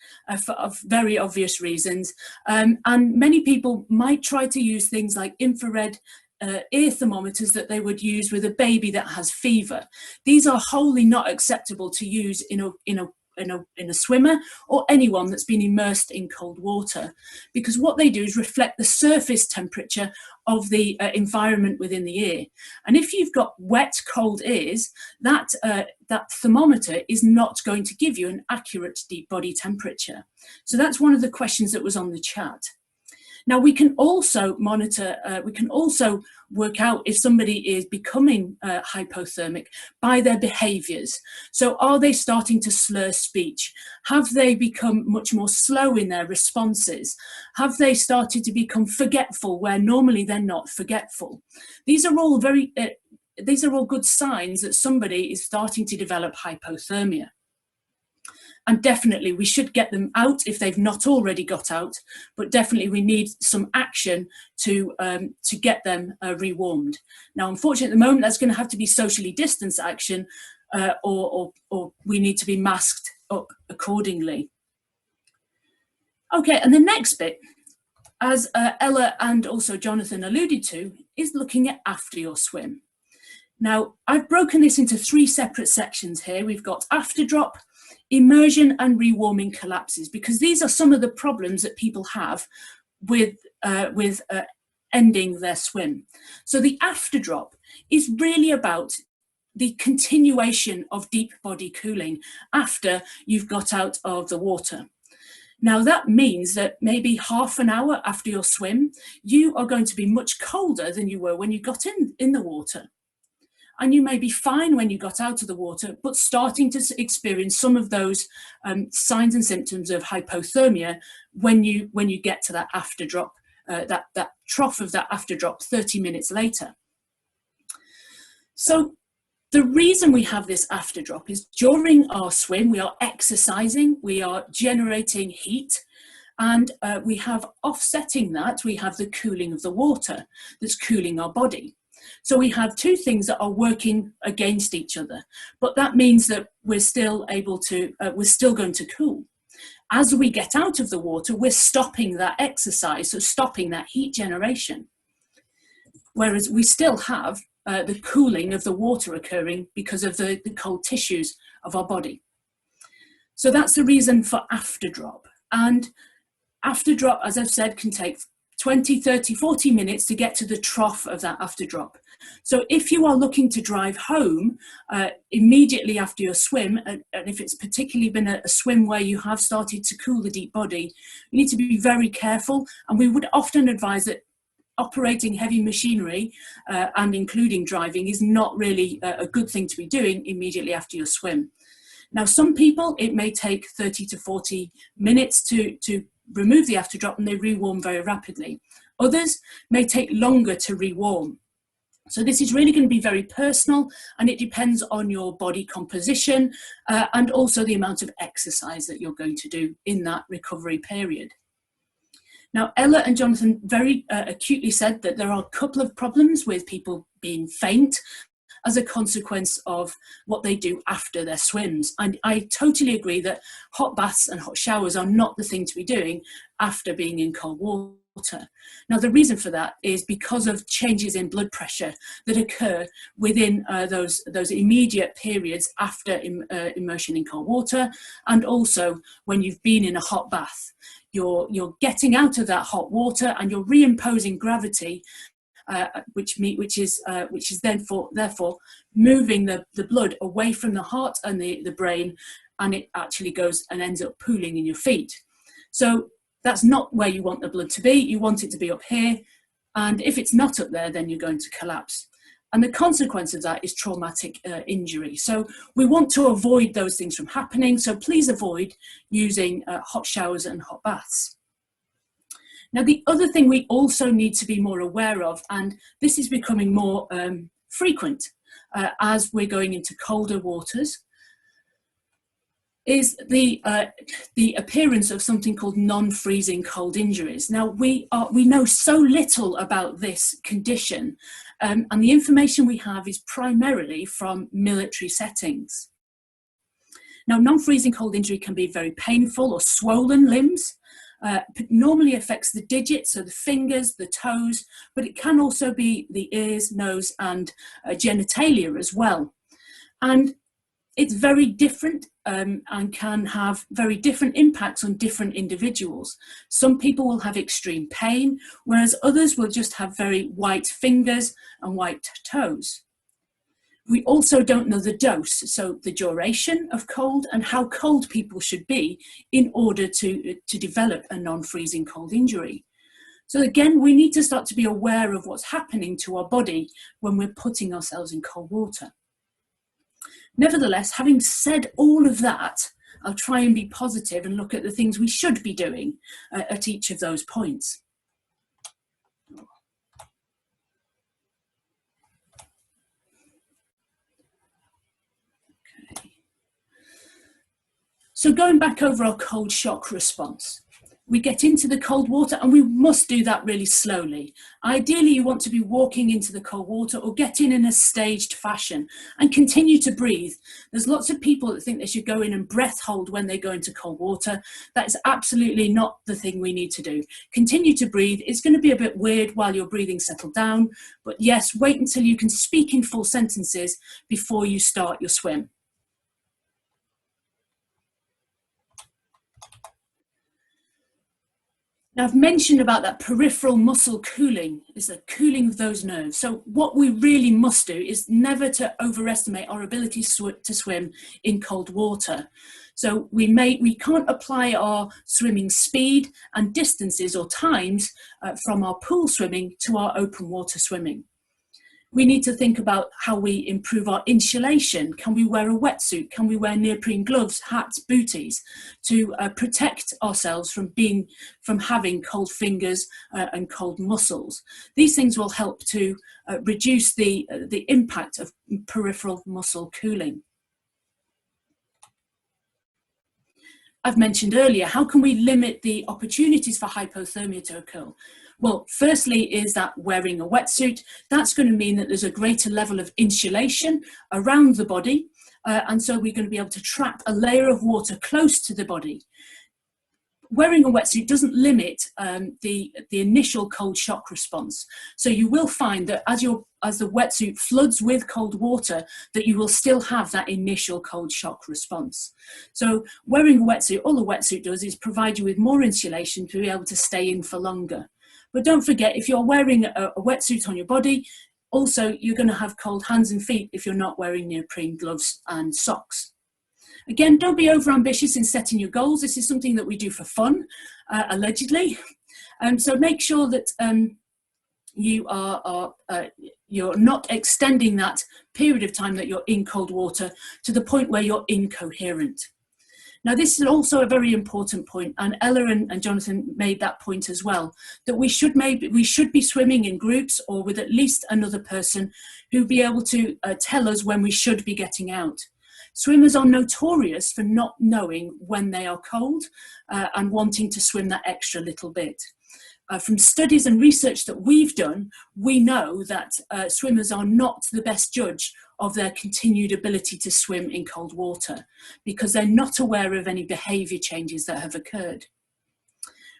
for very obvious reasons, and many people might try to use things like infrared ear thermometers that they would use with a baby that has fever. These are wholly not acceptable to use in a swimmer or anyone that's been immersed in cold water, because what they do is reflect the surface temperature of the environment within the ear. And if you've got wet, cold ears, that thermometer is not going to give you an accurate deep body temperature. So that's one of the questions that was on the chat. Now, we can also monitor, we can also work out if somebody is becoming hypothermic by their behaviours. So are they starting to slur speech? Have they become much more slow in their responses? Have they started to become forgetful where normally they're not forgetful? These are all very these are all good signs that somebody is starting to develop hypothermia. And definitely we should get them out if they've not already got out, but definitely we need some action to get them rewarmed. Now, unfortunately, at the moment, that's going to have to be socially distanced action, or we need to be masked up accordingly. Okay, and the next bit, as Ella and also Jonathan alluded to, is looking at after your swim. Now, I've broken this into 3 separate sections here. We've got after drop, immersion and rewarming collapses, because these are some of the problems that people have with ending their swim. So the after drop is really about the continuation of deep body cooling after you've got out of the water. Now that means that maybe half an hour after your swim, you are going to be much colder than you were when you got in the water. And you may be fine when you got out of the water, but starting to experience some of those signs and symptoms of hypothermia when you get to that after drop, that trough of that after drop 30 minutes later. So the reason we have this after drop is during our swim, we are exercising, we are generating heat, and we have offsetting that, we have the cooling of the water that's cooling our body. So we have 2 things that are working against each other, but that means that we're still able to, we're still going to cool. As we get out of the water, we're stopping that exercise, so stopping that heat generation. Whereas we still have the cooling of the water occurring because of the cold tissues of our body. So that's the reason for after drop. And after drop, as I've said, can take 20, 30, 40 minutes to get to the trough of that after drop. So if you are looking to drive home immediately after your swim, and if it's particularly been a swim where you have started to cool the deep body, you need to be very careful. And we would often advise that operating heavy machinery and including driving is not really a good thing to be doing immediately after your swim. Now, some people, it may take 30 to 40 minutes to remove the after drop and they rewarm very rapidly. Others may take longer to rewarm. So this is really going to be very personal, and it depends on your body composition and also the amount of exercise that you're going to do in that recovery period. Now, Ella and Jonathan very acutely said that there are a couple of problems with people being faint as a consequence of what they do after their swims. And I totally agree that hot baths and hot showers are not the thing to be doing after being in cold water. Now, the reason for that is because of changes in blood pressure that occur within those immediate periods after immersion in cold water, and also when you've been in a hot bath. You're getting out of that hot water and you're reimposing gravity, which is therefore moving the blood away from the heart and the brain, and it actually goes and ends up pooling in your feet. So that's not where you want the blood to be. You want it to be up here, and if it's not up there, then you're going to collapse. And the consequence of that is traumatic injury. So we want to avoid those things from happening. So please avoid using hot showers and hot baths. Now, the other thing we also need to be more aware of, and this is becoming more frequent as we're going into colder waters, is the appearance of something called non-freezing cold injuries. Now, we know so little about this condition, and the information we have is primarily from military settings. Now, non-freezing cold injury can be very painful or swollen limbs. Normally affects the digits, so the fingers, the toes, but it can also be the ears, nose, and genitalia as well. And it's very different and can have very different impacts on different individuals. Some people will have extreme pain, whereas others will just have very white fingers and white toes. We also don't know the dose, so the duration of cold and how cold people should be in order to develop a non-freezing cold injury. So again, we need to start to be aware of what's happening to our body when we're putting ourselves in cold water. Nevertheless, having said all of that, I'll try and be positive and look at the things we should be doing at each of those points. So going back over our cold shock response, we get into the cold water and we must do that really slowly. Ideally, you want to be walking into the cold water or get in a staged fashion and continue to breathe. There's lots of people that think they should go in and breath hold when they go into cold water. That is absolutely not the thing we need to do. Continue to breathe. It's going to be a bit weird while your breathing settles down, but yes, wait until you can speak in full sentences before you start your swim. Now, I've mentioned about that peripheral muscle cooling, is the cooling of those nerves. So what we really must do is never to overestimate our ability to swim in cold water. So we can't apply our swimming speed and distances or times from our pool swimming to our open water swimming. We need to think about how we improve our insulation. Can we wear a wetsuit? Can we wear neoprene gloves, hats, booties to protect ourselves from having cold fingers and cold muscles? These things will help to reduce the impact of peripheral muscle cooling. I've mentioned earlier, how can we limit the opportunities for hypothermia to occur? Well, firstly is that wearing a wetsuit. That's going to mean that there's a greater level of insulation around the body. And so we're going to be able to trap a layer of water close to the body. Wearing a wetsuit doesn't limit the initial cold shock response. So you will find that as the wetsuit floods with cold water, that you will still have that initial cold shock response. So wearing a wetsuit, all a wetsuit does is provide you with more insulation to be able to stay in for longer. But don't forget, if you're wearing a wetsuit on your body, also you're going to have cold hands and feet if you're not wearing neoprene gloves and socks. Again, don't be overambitious in setting your goals. This is something that we do for fun, allegedly. So make sure that you're not extending that period of time that you're in cold water to the point where you're incoherent. Now, this is also a very important point, and Ella and Jonathan made that point as well, that we should be swimming in groups or with at least another person who'll be able to tell us when we should be getting out. Swimmers are notorious for not knowing when they are cold and wanting to swim that extra little bit. From studies and research that we've done, we know that swimmers are not the best judge of their continued ability to swim in cold water because they're not aware of any behaviour changes that have occurred.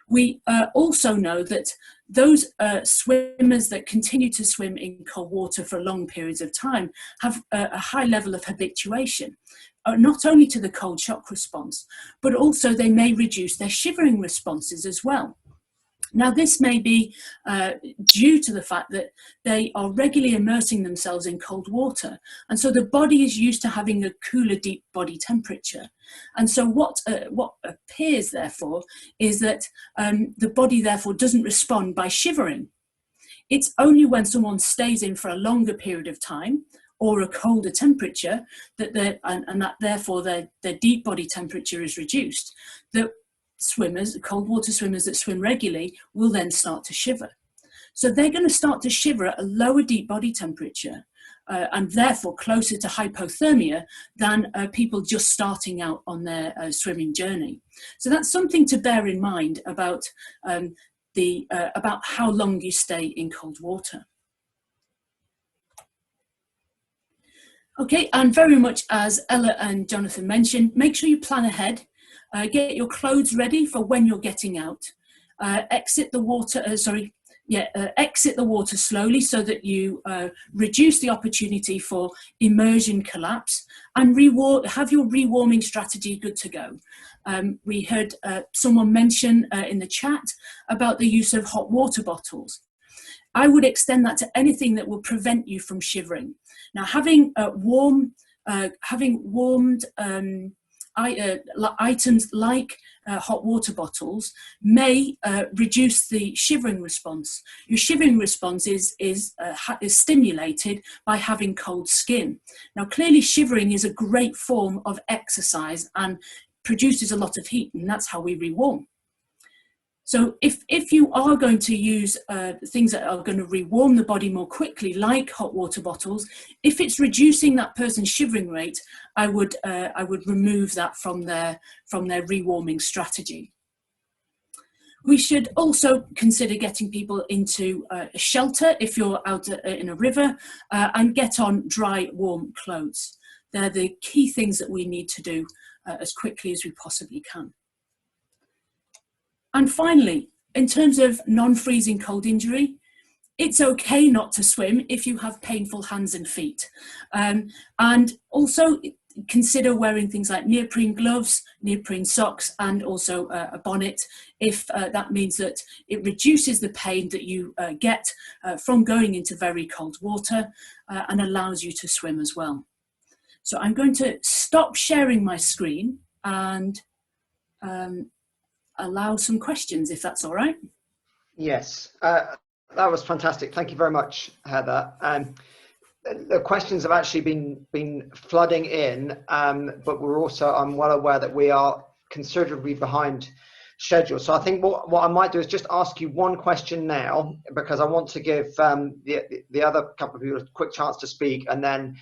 We also know that those swimmers that continue to swim in cold water for long periods of time have a high level of habituation, not only to the cold shock response, but also they may reduce their shivering responses as well. Now, this may be due to the fact that they are regularly immersing themselves in cold water. And so the body is used to having a cooler, deep body temperature. And so what appears, therefore, is that the body, therefore, doesn't respond by shivering. It's only when someone stays in for a longer period of time or a colder temperature, that therefore their deep body temperature is reduced, that swimmers, cold water swimmers that swim regularly, will then start to shiver. So they're going to start to shiver at a lower deep body temperature and therefore closer to hypothermia than people just starting out on their swimming journey. So that's something to bear in mind about how long you stay in cold water. Okay, and very much as Ella and Jonathan mentioned, make sure you plan ahead. Get your clothes ready for when you're getting out. Exit the water slowly so that you reduce the opportunity for immersion collapse, and have your rewarming strategy good to go. We heard someone mention in the chat about the use of hot water bottles. I would extend that to anything that will prevent you from shivering. Now, having warmed items like hot water bottles may reduce the shivering response. Your shivering response is stimulated by having cold skin. Now, clearly shivering is a great form of exercise and produces a lot of heat, and that's how we rewarm. So if you are going to use things that are going to rewarm the body more quickly, like hot water bottles, if it's reducing that person's shivering rate, I would remove that from their rewarming strategy. We should also consider getting people into a shelter if you're out in a river, and get on dry, warm clothes. They're the key things that we need to do as quickly as we possibly can. And finally, in terms of non-freezing cold injury, it's okay not to swim if you have painful hands and feet. And also consider wearing things like neoprene gloves, neoprene socks, and also a bonnet if that means that it reduces the pain that you get from going into very cold water and allows you to swim as well. So I'm going to stop sharing my screen and allow some questions, if that's all right. Yes, that was fantastic. Thank you very much, Heather. The questions have actually been flooding in, but I'm well aware that we are considerably behind schedule. So I think what I might do is just ask you one question now, because I want to give the other couple of people a quick chance to speak, and then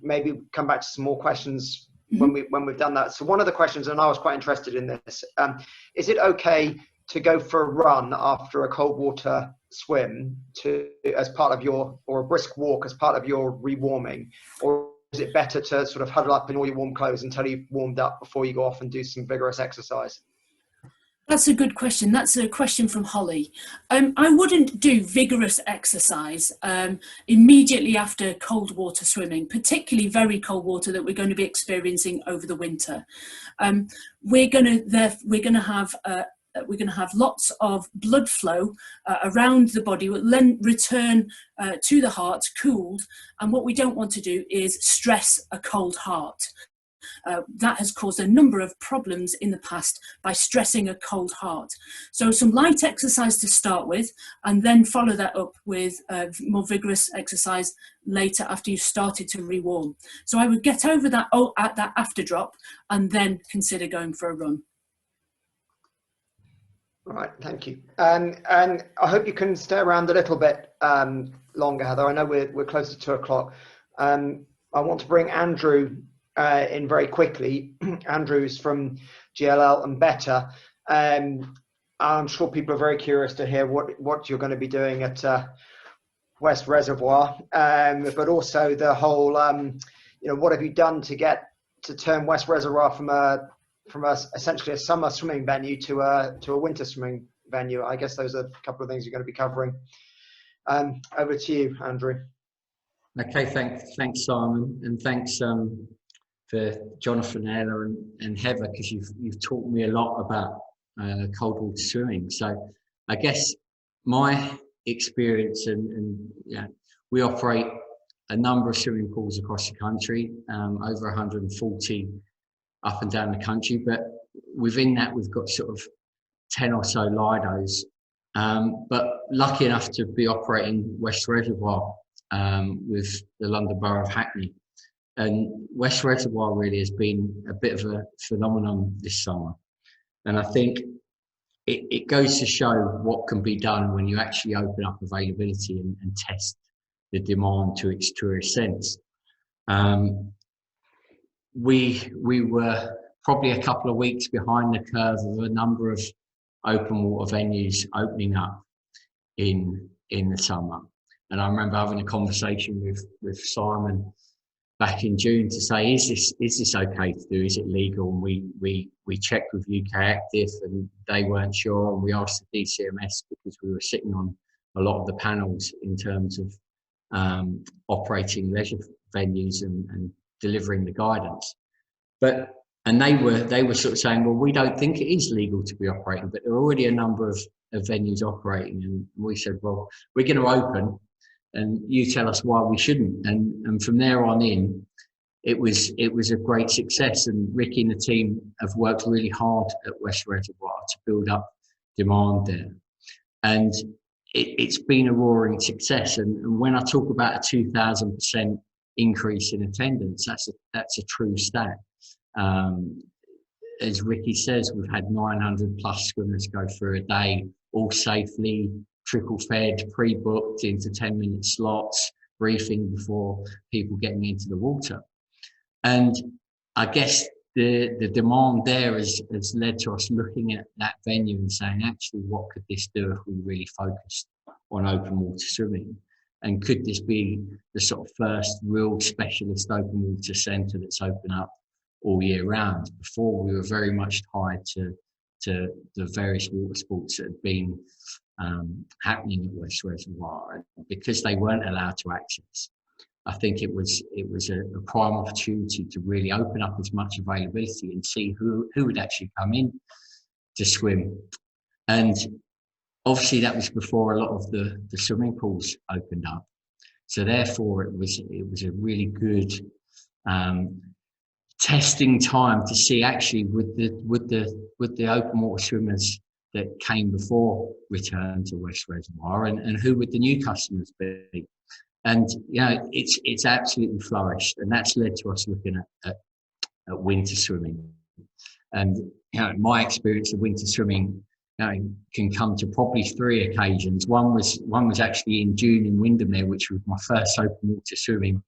maybe come back to some more questions when we've done that. So one of the questions, and I was quite interested in this, is it okay to go for a run after a cold water swim as part of or a brisk walk as part of your rewarming, or is it better to sort of huddle up in all your warm clothes until you've warmed up before you go off and do some vigorous exercise? That's a good question. That's a question from Holly. I wouldn't do vigorous exercise immediately after cold water swimming, particularly very cold water that we're going to be experiencing over the winter. We're going to have lots of blood flow around the body, will then return to the heart cooled. And what we don't want to do is stress a cold heart. That has caused a number of problems in the past by stressing a cold heart. So some light exercise to start with, and then follow that up with more vigorous exercise later after you've started to rewarm. So I would get over that at that after drop and then consider going for a run. Right, thank you. And I hope you can stay around a little bit longer, Heather. I know we're close to 2 o'clock. I want to bring Andrew in very quickly. Andrew's from GLL and Better. I'm sure people are very curious to hear what you're going to be doing at West Reservoir, but also the whole, what have you done to turn West Reservoir from essentially a summer swimming venue to a winter swimming venue? I guess those are a couple of things you're going to be covering. Over to you, Andrew. Okay, thanks Simon, and thanks for Jonathan, Ella and Heather, because you've taught me a lot about cold water swimming. So I guess my experience, and we operate a number of swimming pools across the country, over 140 up and down the country, but within that we've got sort of 10 or so Lidos, but lucky enough to be operating West Reservoir with the London Borough of Hackney. And West Reservoir really has been a bit of a phenomenon this summer, and I think it goes to show what can be done when you actually open up availability and test the demand to its truest sense. We were probably a couple of weeks behind the curve of a number of open water venues opening up in the summer. And I remember having a conversation with Simon back in June to say, is this okay to do? Is it legal? And we checked with UK Active and they weren't sure. And we asked the DCMS because we were sitting on a lot of the panels in terms of operating leisure venues and delivering the guidance. And they were sort of saying, well, we don't think it is legal to be operating, but there are already a number of venues operating. And we said, well, we're going to open, and you tell us why we shouldn't. And from there on in, it was a great success. And Ricky and the team have worked really hard at West Reservoir to build up demand there. And it's been a roaring success. And when I talk about a 2,000% increase in attendance, that's a true stat. as Ricky says, we've had 900 plus swimmers go through a day, all safely, trickle fed, pre-booked into 10-minute slots, briefing before people getting into the water. And I guess the demand there has led to us looking at that venue and saying, actually, what could this do if we really focused on open water swimming? And could this be the sort of first real specialist open water centre that's open up all year round? Before, we were very much tied to the various water sports that had been happening at West Reservoir, and because they weren't allowed to access. I think it was a prime opportunity to really open up as much availability and see who would actually come in to swim. And obviously that was before a lot of the swimming pools opened up. So therefore it was a really good testing time to see actually with the open water swimmers that came before return to West Reservoir, and who would the new customers be. And it's absolutely flourished, and that's led to us looking at winter swimming. And my experience of winter swimming can come to probably 3 occasions. One was actually in June in Windermere, which was my first open water swimming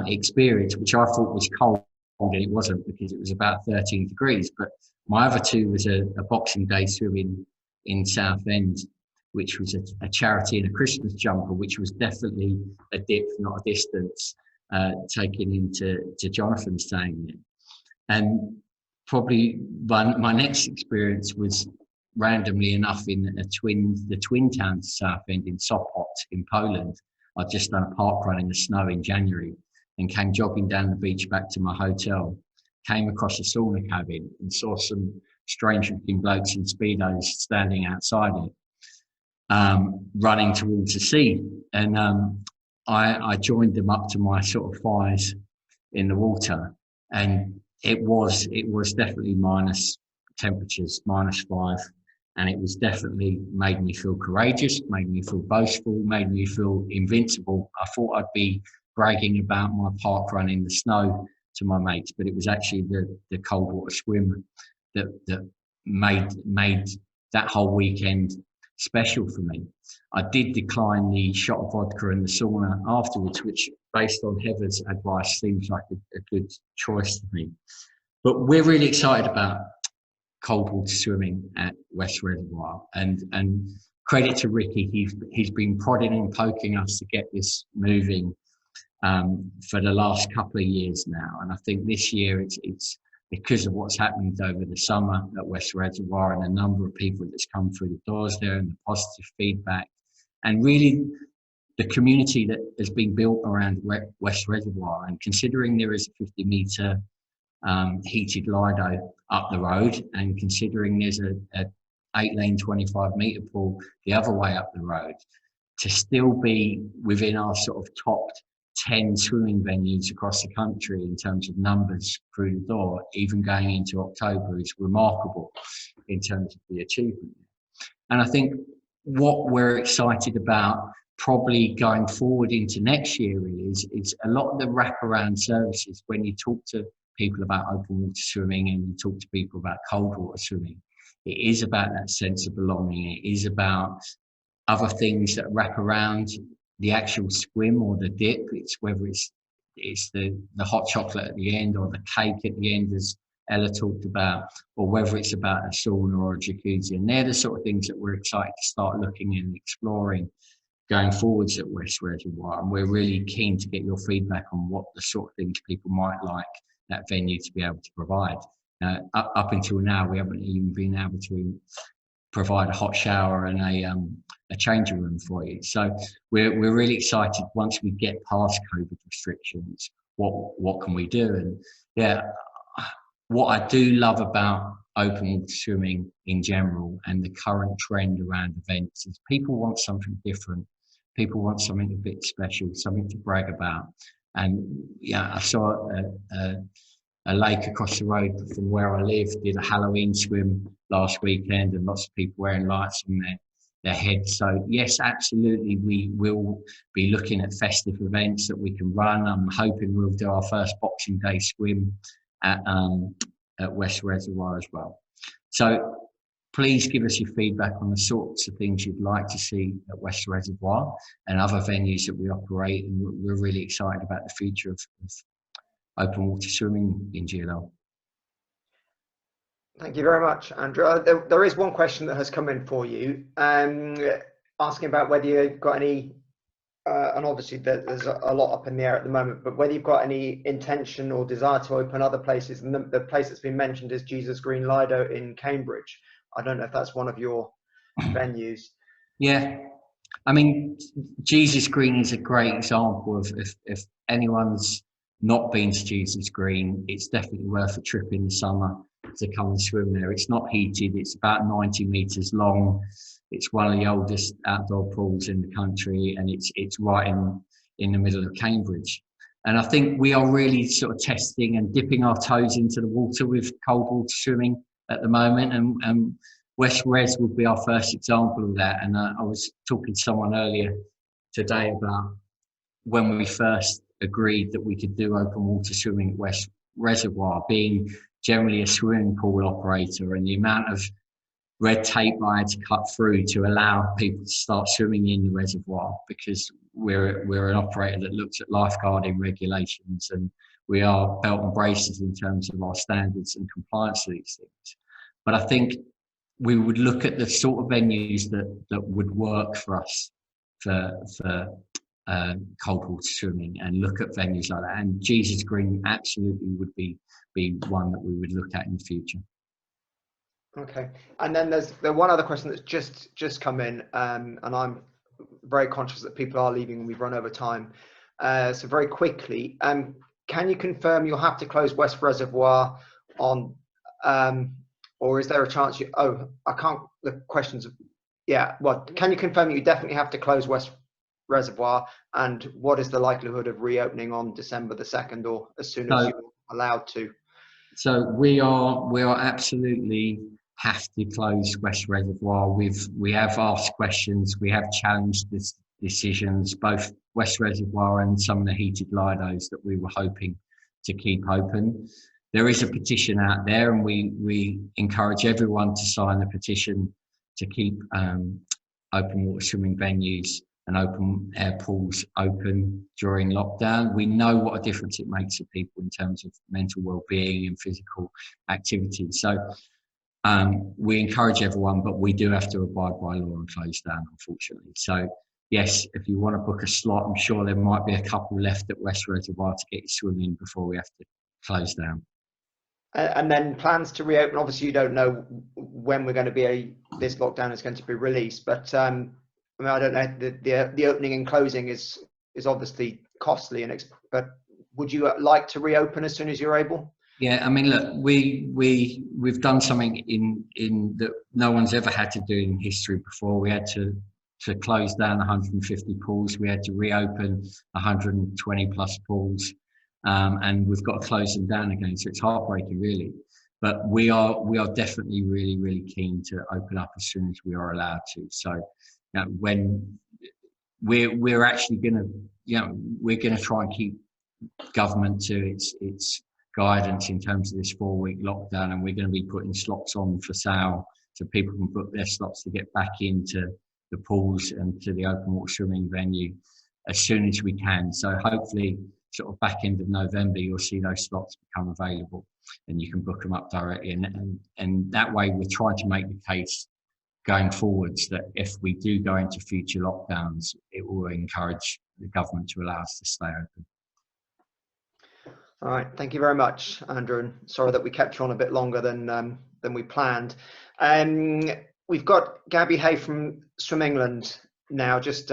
experience, which I thought was cold, and it wasn't, because it was about 13 degrees. But my other two was a Boxing Day swim in Southend, which was a charity and a Christmas jumper, which was definitely a dip, not a distance, taken into Jonathan staying there. And probably my next experience was, randomly enough, in the twin town to Southend in Sopot in Poland. I'd just done a park run in the snow in January and came jogging down the beach back to my hotel, came across a sauna cabin and saw some strange looking blokes in Speedos standing outside it, running towards the sea. And I joined them up to my sort of thighs in the water, and it was definitely minus temperatures, -5, and it was definitely made me feel courageous, made me feel boastful, made me feel invincible. I thought I'd be bragging about my park run in the snow to my mates, but it was actually the cold water swim that made that whole weekend special for me. I did decline the shot of vodka and the sauna afterwards, which, based on Heather's advice, seems like a good choice to me. But we're really excited about cold water swimming at West Reservoir, and credit to Ricky, he's been prodding and poking us to get this moving for the last couple of years now. And I think this year it's because of what's happened over the summer at West Reservoir, and the number of people that's come through the doors there, and the positive feedback, and really the community that has been built around West Reservoir. And considering there is a 50-metre heated Lido up the road, and considering there's a 8-lane 25-metre pool the other way up the road, to still be within our sort of top 10 swimming venues across the country in terms of numbers through the door, even going into October, is remarkable in terms of the achievement. And I think what we're excited about probably going forward into next year is a lot of the wraparound services. When you talk to people about open water swimming and you talk to people about cold water swimming, it is about that sense of belonging. It is about other things that wrap around the actual swim or the dip. It's whether it's the hot chocolate at the end, or the cake at the end, as Ella talked about, or whether it's about a sauna or a jacuzzi. And they're the sort of things that we're excited to start looking and exploring going forwards at West Reservoir. And we're really keen to get your feedback on what the sort of things people might like that venue to be able to provide. Up until now, we haven't even been able to provide a hot shower and a changing room for you. So we're really excited once we get past COVID restrictions, what can we do? And yeah, what I do love about open water swimming in general and the current trend around events is people want something different. People want something a bit special, something to brag about. And yeah, I saw a lake across the road from where I live did a Halloween swim last weekend, and lots of people wearing lights on their heads. So yes, absolutely, we will be looking at festive events that we can run. I'm hoping we'll do our first Boxing Day swim at at West Reservoir as well. So please give us your feedback on the sorts of things you'd like to see at West Reservoir and other venues that we operate. And we're really excited about the future of open water swimming in GLL. Thank you very much, Andrew. There is one question that has come in for you, asking about whether you've got any, and obviously there's a lot up in the air at the moment, but whether you've got any intention or desire to open other places. And the place that's been mentioned is Jesus Green Lido in Cambridge. I don't know if that's one of your venues. Yeah, I mean, Jesus Green is a great example of if anyone's not been to Jesus Green, it's definitely worth a trip in the summer to come and swim there. It's not heated, it's about 90 metres long. It's one of the oldest outdoor pools in the country, and it's right in the middle of Cambridge. And I think we are really sort of testing and dipping our toes into the water with cold water swimming at the moment, and West Res would be our first example of that. And I was talking to someone earlier today about when we first agreed that we could do open water swimming at West Reservoir, being generally a swimming pool operator, and the amount of red tape I had to cut through to allow people to start swimming in the reservoir, because we're an operator that looks at lifeguarding regulations, and we are belt and braces in terms of our standards and compliance to these things. But I think we would look at the sort of venues that would work for us for cold water swimming, and look at venues like that. And Jesus Green absolutely would be one that we would look at in the future. Okay, and then there's one other question that's just come in, and I'm very conscious that people are leaving and we've run over time. So very quickly, can you confirm you'll have to close West Reservoir on, or is there a chance you? Oh, I can't. The questions. Yeah. Well, can you confirm you definitely have to close West Reservoir, and what is the likelihood of reopening on December the 2nd, or as soon as you're allowed to? So we are absolutely have to close West Reservoir. We have asked questions, we have challenged this decisions, both West Reservoir and some of the heated Lidos that we were hoping to keep open. There is a petition out there, and we encourage everyone to sign the petition to keep open water swimming venues and open air pools open during lockdown. We know what a difference it makes to people in terms of mental well-being and physical activity. So we encourage everyone, but we do have to abide by law and close down, unfortunately. So yes, if you want to book a slot, I'm sure there might be a couple left at West Reservoir to get you swimming before we have to close down. And then plans to reopen. Obviously, you don't know when we're going to be this lockdown is going to be released, but I mean, I don't know. The opening and closing is obviously costly, but would you like to reopen as soon as you're able? Yeah, I mean, look, we've done something in that no one's ever had to do in history before. We had to close down 150 pools. We had to reopen 120 plus pools, and we've got to close them down again. So it's heartbreaking, really. But we are definitely really, really keen to open up as soon as we are allowed to. So when we're actually going to, we're going to try and keep government to its guidance in terms of this 4-week lockdown, and we're going to be putting slots on for sale so people can book their slots to get back into the pools and to the open water swimming venue as soon as we can. So hopefully sort of back end of November, you'll see those slots become available and you can book them up directly. And that way we're trying to make the case going forwards that if we do go into future lockdowns, it will encourage the government to allow us to stay open. All right, thank you very much, Andrew. And sorry that we kept you on a bit longer than we planned. We've got Gaby Hay from Swim England now. Just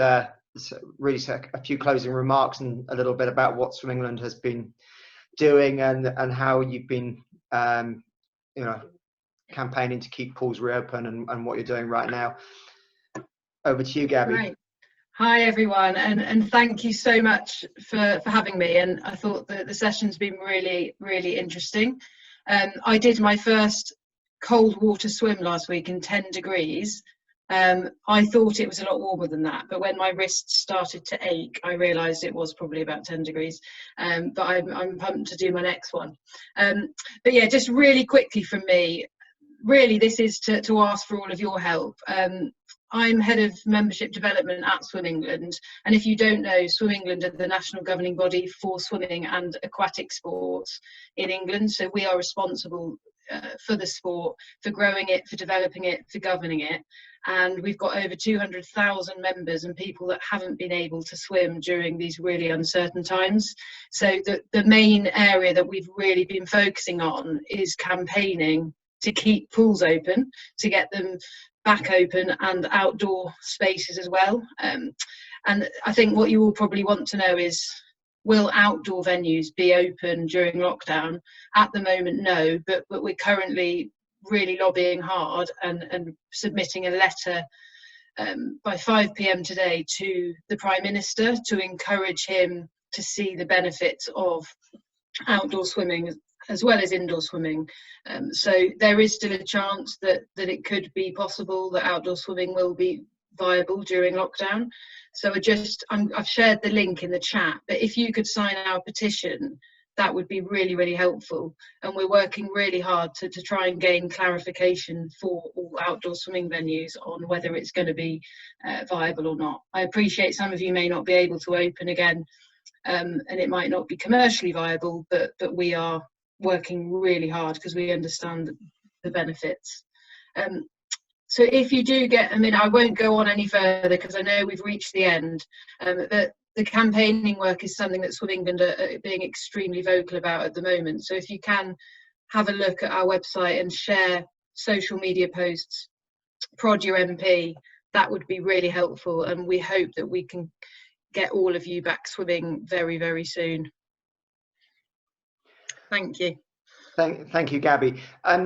really a few closing remarks and a little bit about what Swim England has been doing and how you've been, campaigning to keep pools reopen and what you're doing right now. Over to you, Gaby. Right. Hi everyone, and thank you so much for having me. And I thought that the session's been really, really interesting. I did my first cold water swim last week in 10 degrees, I thought it was a lot warmer than that, but when my wrists started to ache, I realised it was probably about 10 degrees. But I'm pumped to do my next one. But yeah, just really quickly from me, really this is to ask for all of your help. I'm head of membership development at Swim England, and if you don't know, Swim England are the national governing body for swimming and aquatic sports in England, so we are responsible for the sport, for growing it, for developing it, for governing it. And we've got over 200,000 members and people that haven't been able to swim during these really uncertain times. So the main area that we've really been focusing on is campaigning to keep pools open, to get them back open, and outdoor spaces as well. And I think what you all probably want to know is, will outdoor venues be open during lockdown? At the moment, no, but we're currently really lobbying hard and submitting a letter by 5 p.m. today to the Prime Minister to encourage him to see the benefits of outdoor swimming as well as indoor swimming. So there is still a chance that it could be possible that outdoor swimming will be viable during lockdown. So I've shared the link in the chat, but if you could sign our petition, that would be really, really helpful. And we're working really hard to try and gain clarification for all outdoor swimming venues on whether it's going to be viable or not. I appreciate some of you may not be able to open again, and it might not be commercially viable, but we are working really hard because we understand the benefits. So if you do get, I mean, I won't go on any further because I know we've reached the end, but the campaigning work is something that Swim England are being extremely vocal about at the moment. So if you can have a look at our website and share social media posts, prod your MP, that would be really helpful. And we hope that we can get all of you back swimming very, very soon. Thank you. Thank you, Gaby. I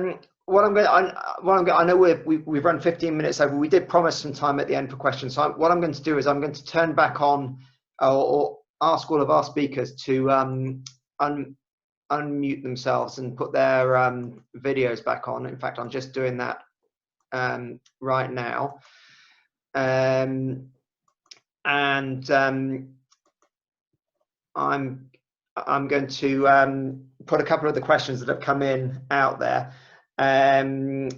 know we've run 15 minutes over. We did promise some time at the end for questions. So what I'm going to do is I'm going to turn back on or ask all of our speakers to unmute themselves and put their videos back on. In fact, I'm just doing that right now. I'm going to put a couple of the questions that have come in out there, and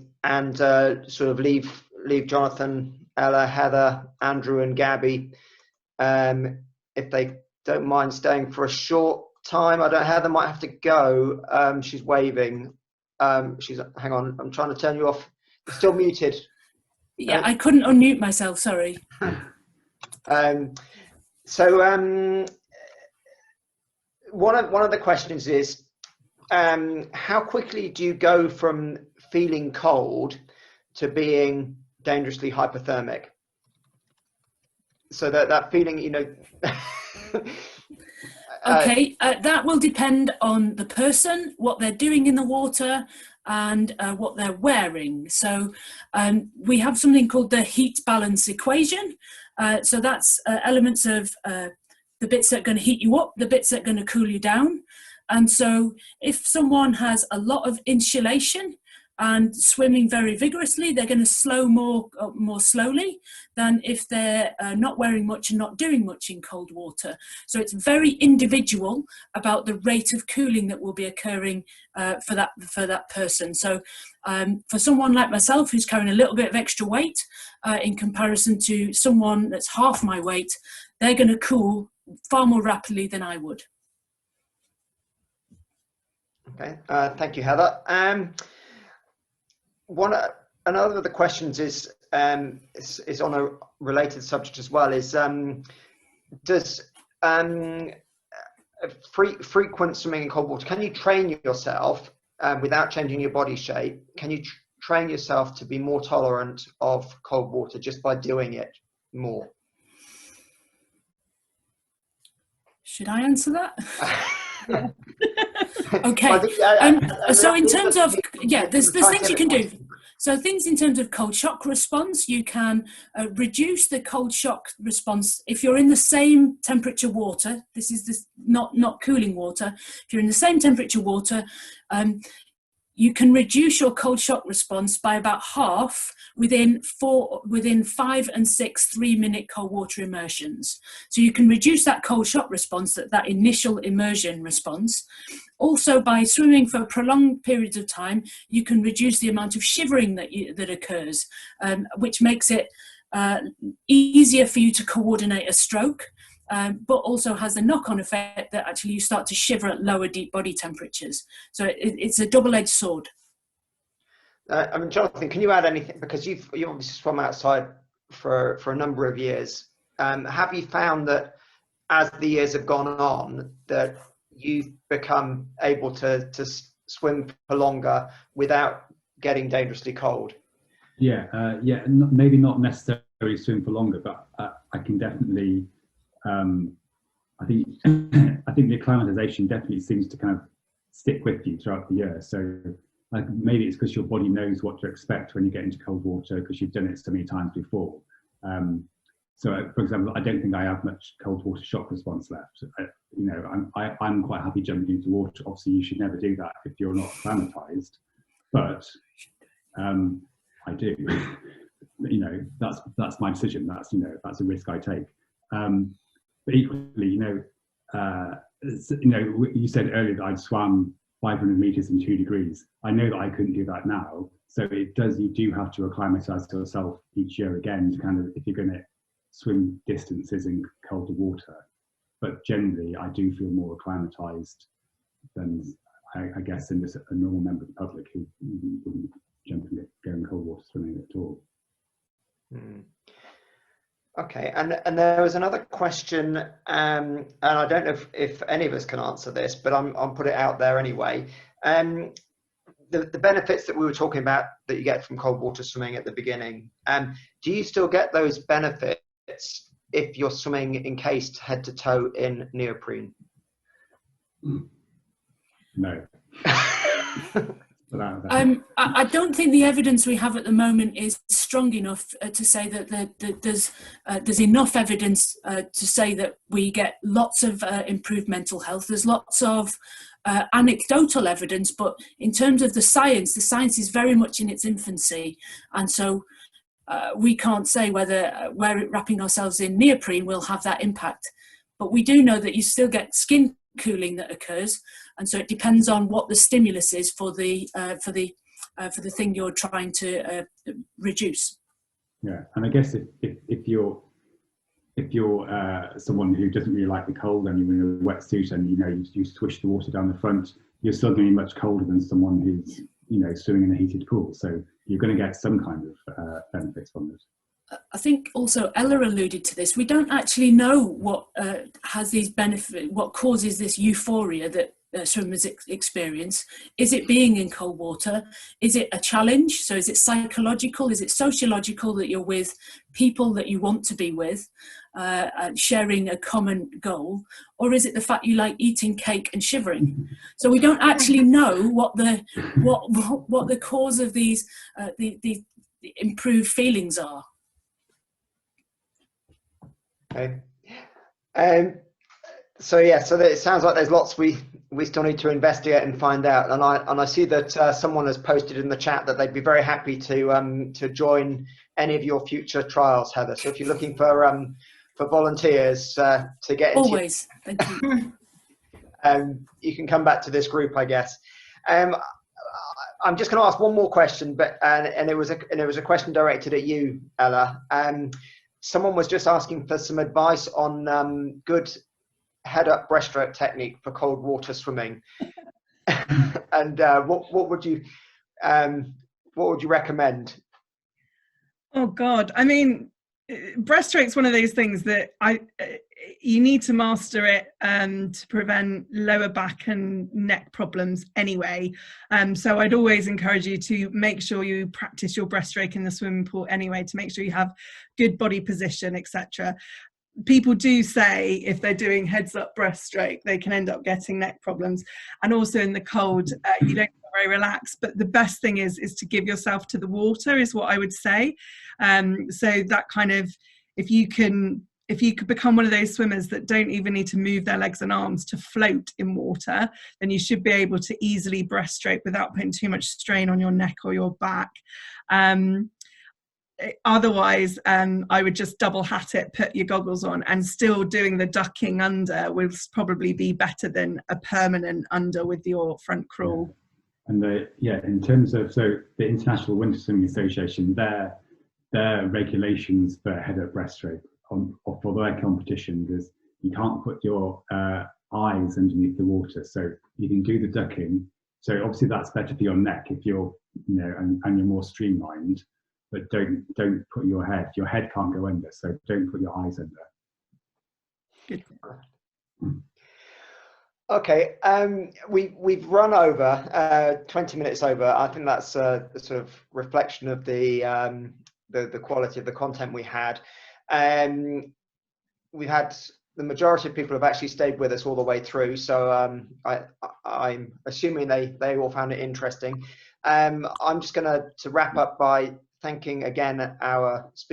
sort of leave Jonathan, Ella, Heather, Andrew, and Gaby, if they don't mind staying for a short time. Heather might have to go. She's waving. Hang on, I'm trying to turn you off. You're still muted. Yeah, I couldn't unmute myself, sorry. One of the questions is, how quickly do you go from feeling cold to being dangerously hypothermic? So that feeling, you know. Okay, that will depend on the person, what they're doing in the water, and what they're wearing. So we have something called the heat balance equation. So that's elements of the bits that are going to heat you up, the bits that are going to cool you down. And so if someone has a lot of insulation and swimming very vigorously, they're going to slow more slowly than if they're not wearing much and not doing much in cold water. So it's very individual about the rate of cooling that will be occurring for that person. So for someone like myself who's carrying a little bit of extra weight in comparison to someone that's half my weight, they're going to cool far more rapidly than I would. Okay, thank you, Heather. Another of the questions is on a related subject as well. Is does frequent swimming in cold water, can you train yourself without changing your body shape? Can you train yourself to be more tolerant of cold water just by doing it more? Should I answer that? Okay. So in terms of, there's things you can do. So things in terms of cold shock response, you can reduce the cold shock response if you're in the same temperature water. This is not cooling water. If you're in the same temperature water, you can reduce your cold shock response by about half within 5 and 6 3-minute cold water immersions. So you can reduce that cold shock response, that initial immersion response. Also, by swimming for prolonged periods of time, you can reduce the amount of shivering that occurs, which makes it easier for you to coordinate a stroke. But also has the knock-on effect that actually you start to shiver at lower deep body temperatures. So it's a double-edged sword. I mean, Jonathan, can you add anything? Because you obviously swum outside for a number of years. Have you found that as the years have gone on, that you've become able to swim for longer without getting dangerously cold? Yeah, maybe not necessarily swim for longer, but I can definitely. I think the acclimatization definitely seems to kind of stick with you throughout the year. So maybe it's because your body knows what to expect when you get into cold water because you've done it so many times before. So, for example, I don't think I have much cold water shock response left. I'm quite happy jumping into water. Obviously, you should never do that if you're not acclimatized, but I do. That's my decision. That's a risk I take. But equally, you said earlier that I'd swam 500 meters in 2 degrees. I know that I couldn't do that now. So you do have to acclimatize yourself each year again to kind of, if you're going to swim distances in colder water. But generally, I do feel more acclimatized than, I guess, than just a normal member of the public who wouldn't jump and go in cold water swimming at all. Okay, and there was another question, and I don't know if any of us can answer this, but I'll put it out there anyway. The benefits that we were talking about that you get from cold water swimming at the beginning, do you still get those benefits if you're swimming encased head to toe in neoprene? No. I don't think the evidence we have at the moment is strong enough to say that there's enough evidence to say that we get lots of improved mental health. There's lots of anecdotal evidence, but in terms of the science is very much in its infancy, and so we can't say whether wrapping ourselves in neoprene will have that impact. But we do know that you still get skin cooling that occurs, and so it depends on what the stimulus is for the thing you're trying to reduce. Yeah, and I guess if you're someone who doesn't really like the cold and you're in a wetsuit and you swish the water down the front, you're still going to be much colder than someone who's swimming in a heated pool. So you're going to get some kind of benefits from it. I think also Ella alluded to this. We don't actually know what has these benefits, what causes this euphoria that swimmers experience. Is it being in cold water? Is it a challenge? So is it psychological? Is it sociological that you're with people that you want to be with, sharing a common goal? Or is it the fact you like eating cake and shivering? So we don't actually know what the cause of these the improved feelings are. Okay. So it sounds like there's lots we still need to investigate and find out. And I see that someone has posted in the chat that they'd be very happy to join any of your future trials, Heather. So if you're looking for volunteers to get into always, thank you. You can come back to this group, I guess. I'm just going to ask one more question, but and it was a question directed at you, Ella. Someone was just asking for some advice on good head-up breaststroke technique for cold water swimming, and what would you recommend? Oh God, I mean, breaststroke's one of those things that you need to master it to prevent lower back and neck problems anyway. So I'd always encourage you to make sure you practice your breaststroke in the swimming pool anyway, to make sure you have good body position, etc. People do say if they're doing heads up breaststroke, they can end up getting neck problems. And also in the cold, you don't get very relaxed, but the best thing is to give yourself to the water is what I would say. So that kind of, if you can if you could become one of those swimmers that don't even need to move their legs and arms to float in water, then you should be able to easily breaststroke without putting too much strain on your neck or your back. Otherwise, I would just double hat it, put your goggles on, and still doing the ducking under will probably be better than a permanent under with your front crawl. And in terms of, so the International Winter Swimming Association, their regulations for head-up breaststroke for their competition is you can't put your eyes underneath the water, so you can do the ducking. So obviously that's better for your neck if you're, and you're more streamlined, but don't put your head can't go under, so don't put your eyes under. Good. Okay, we've run over 20 minutes over. I think that's a sort of reflection of the quality of the content we had. We've had the majority of people have actually stayed with us all the way through, so I'm assuming they all found it interesting. I'm just going to wrap up by thanking again our speakers.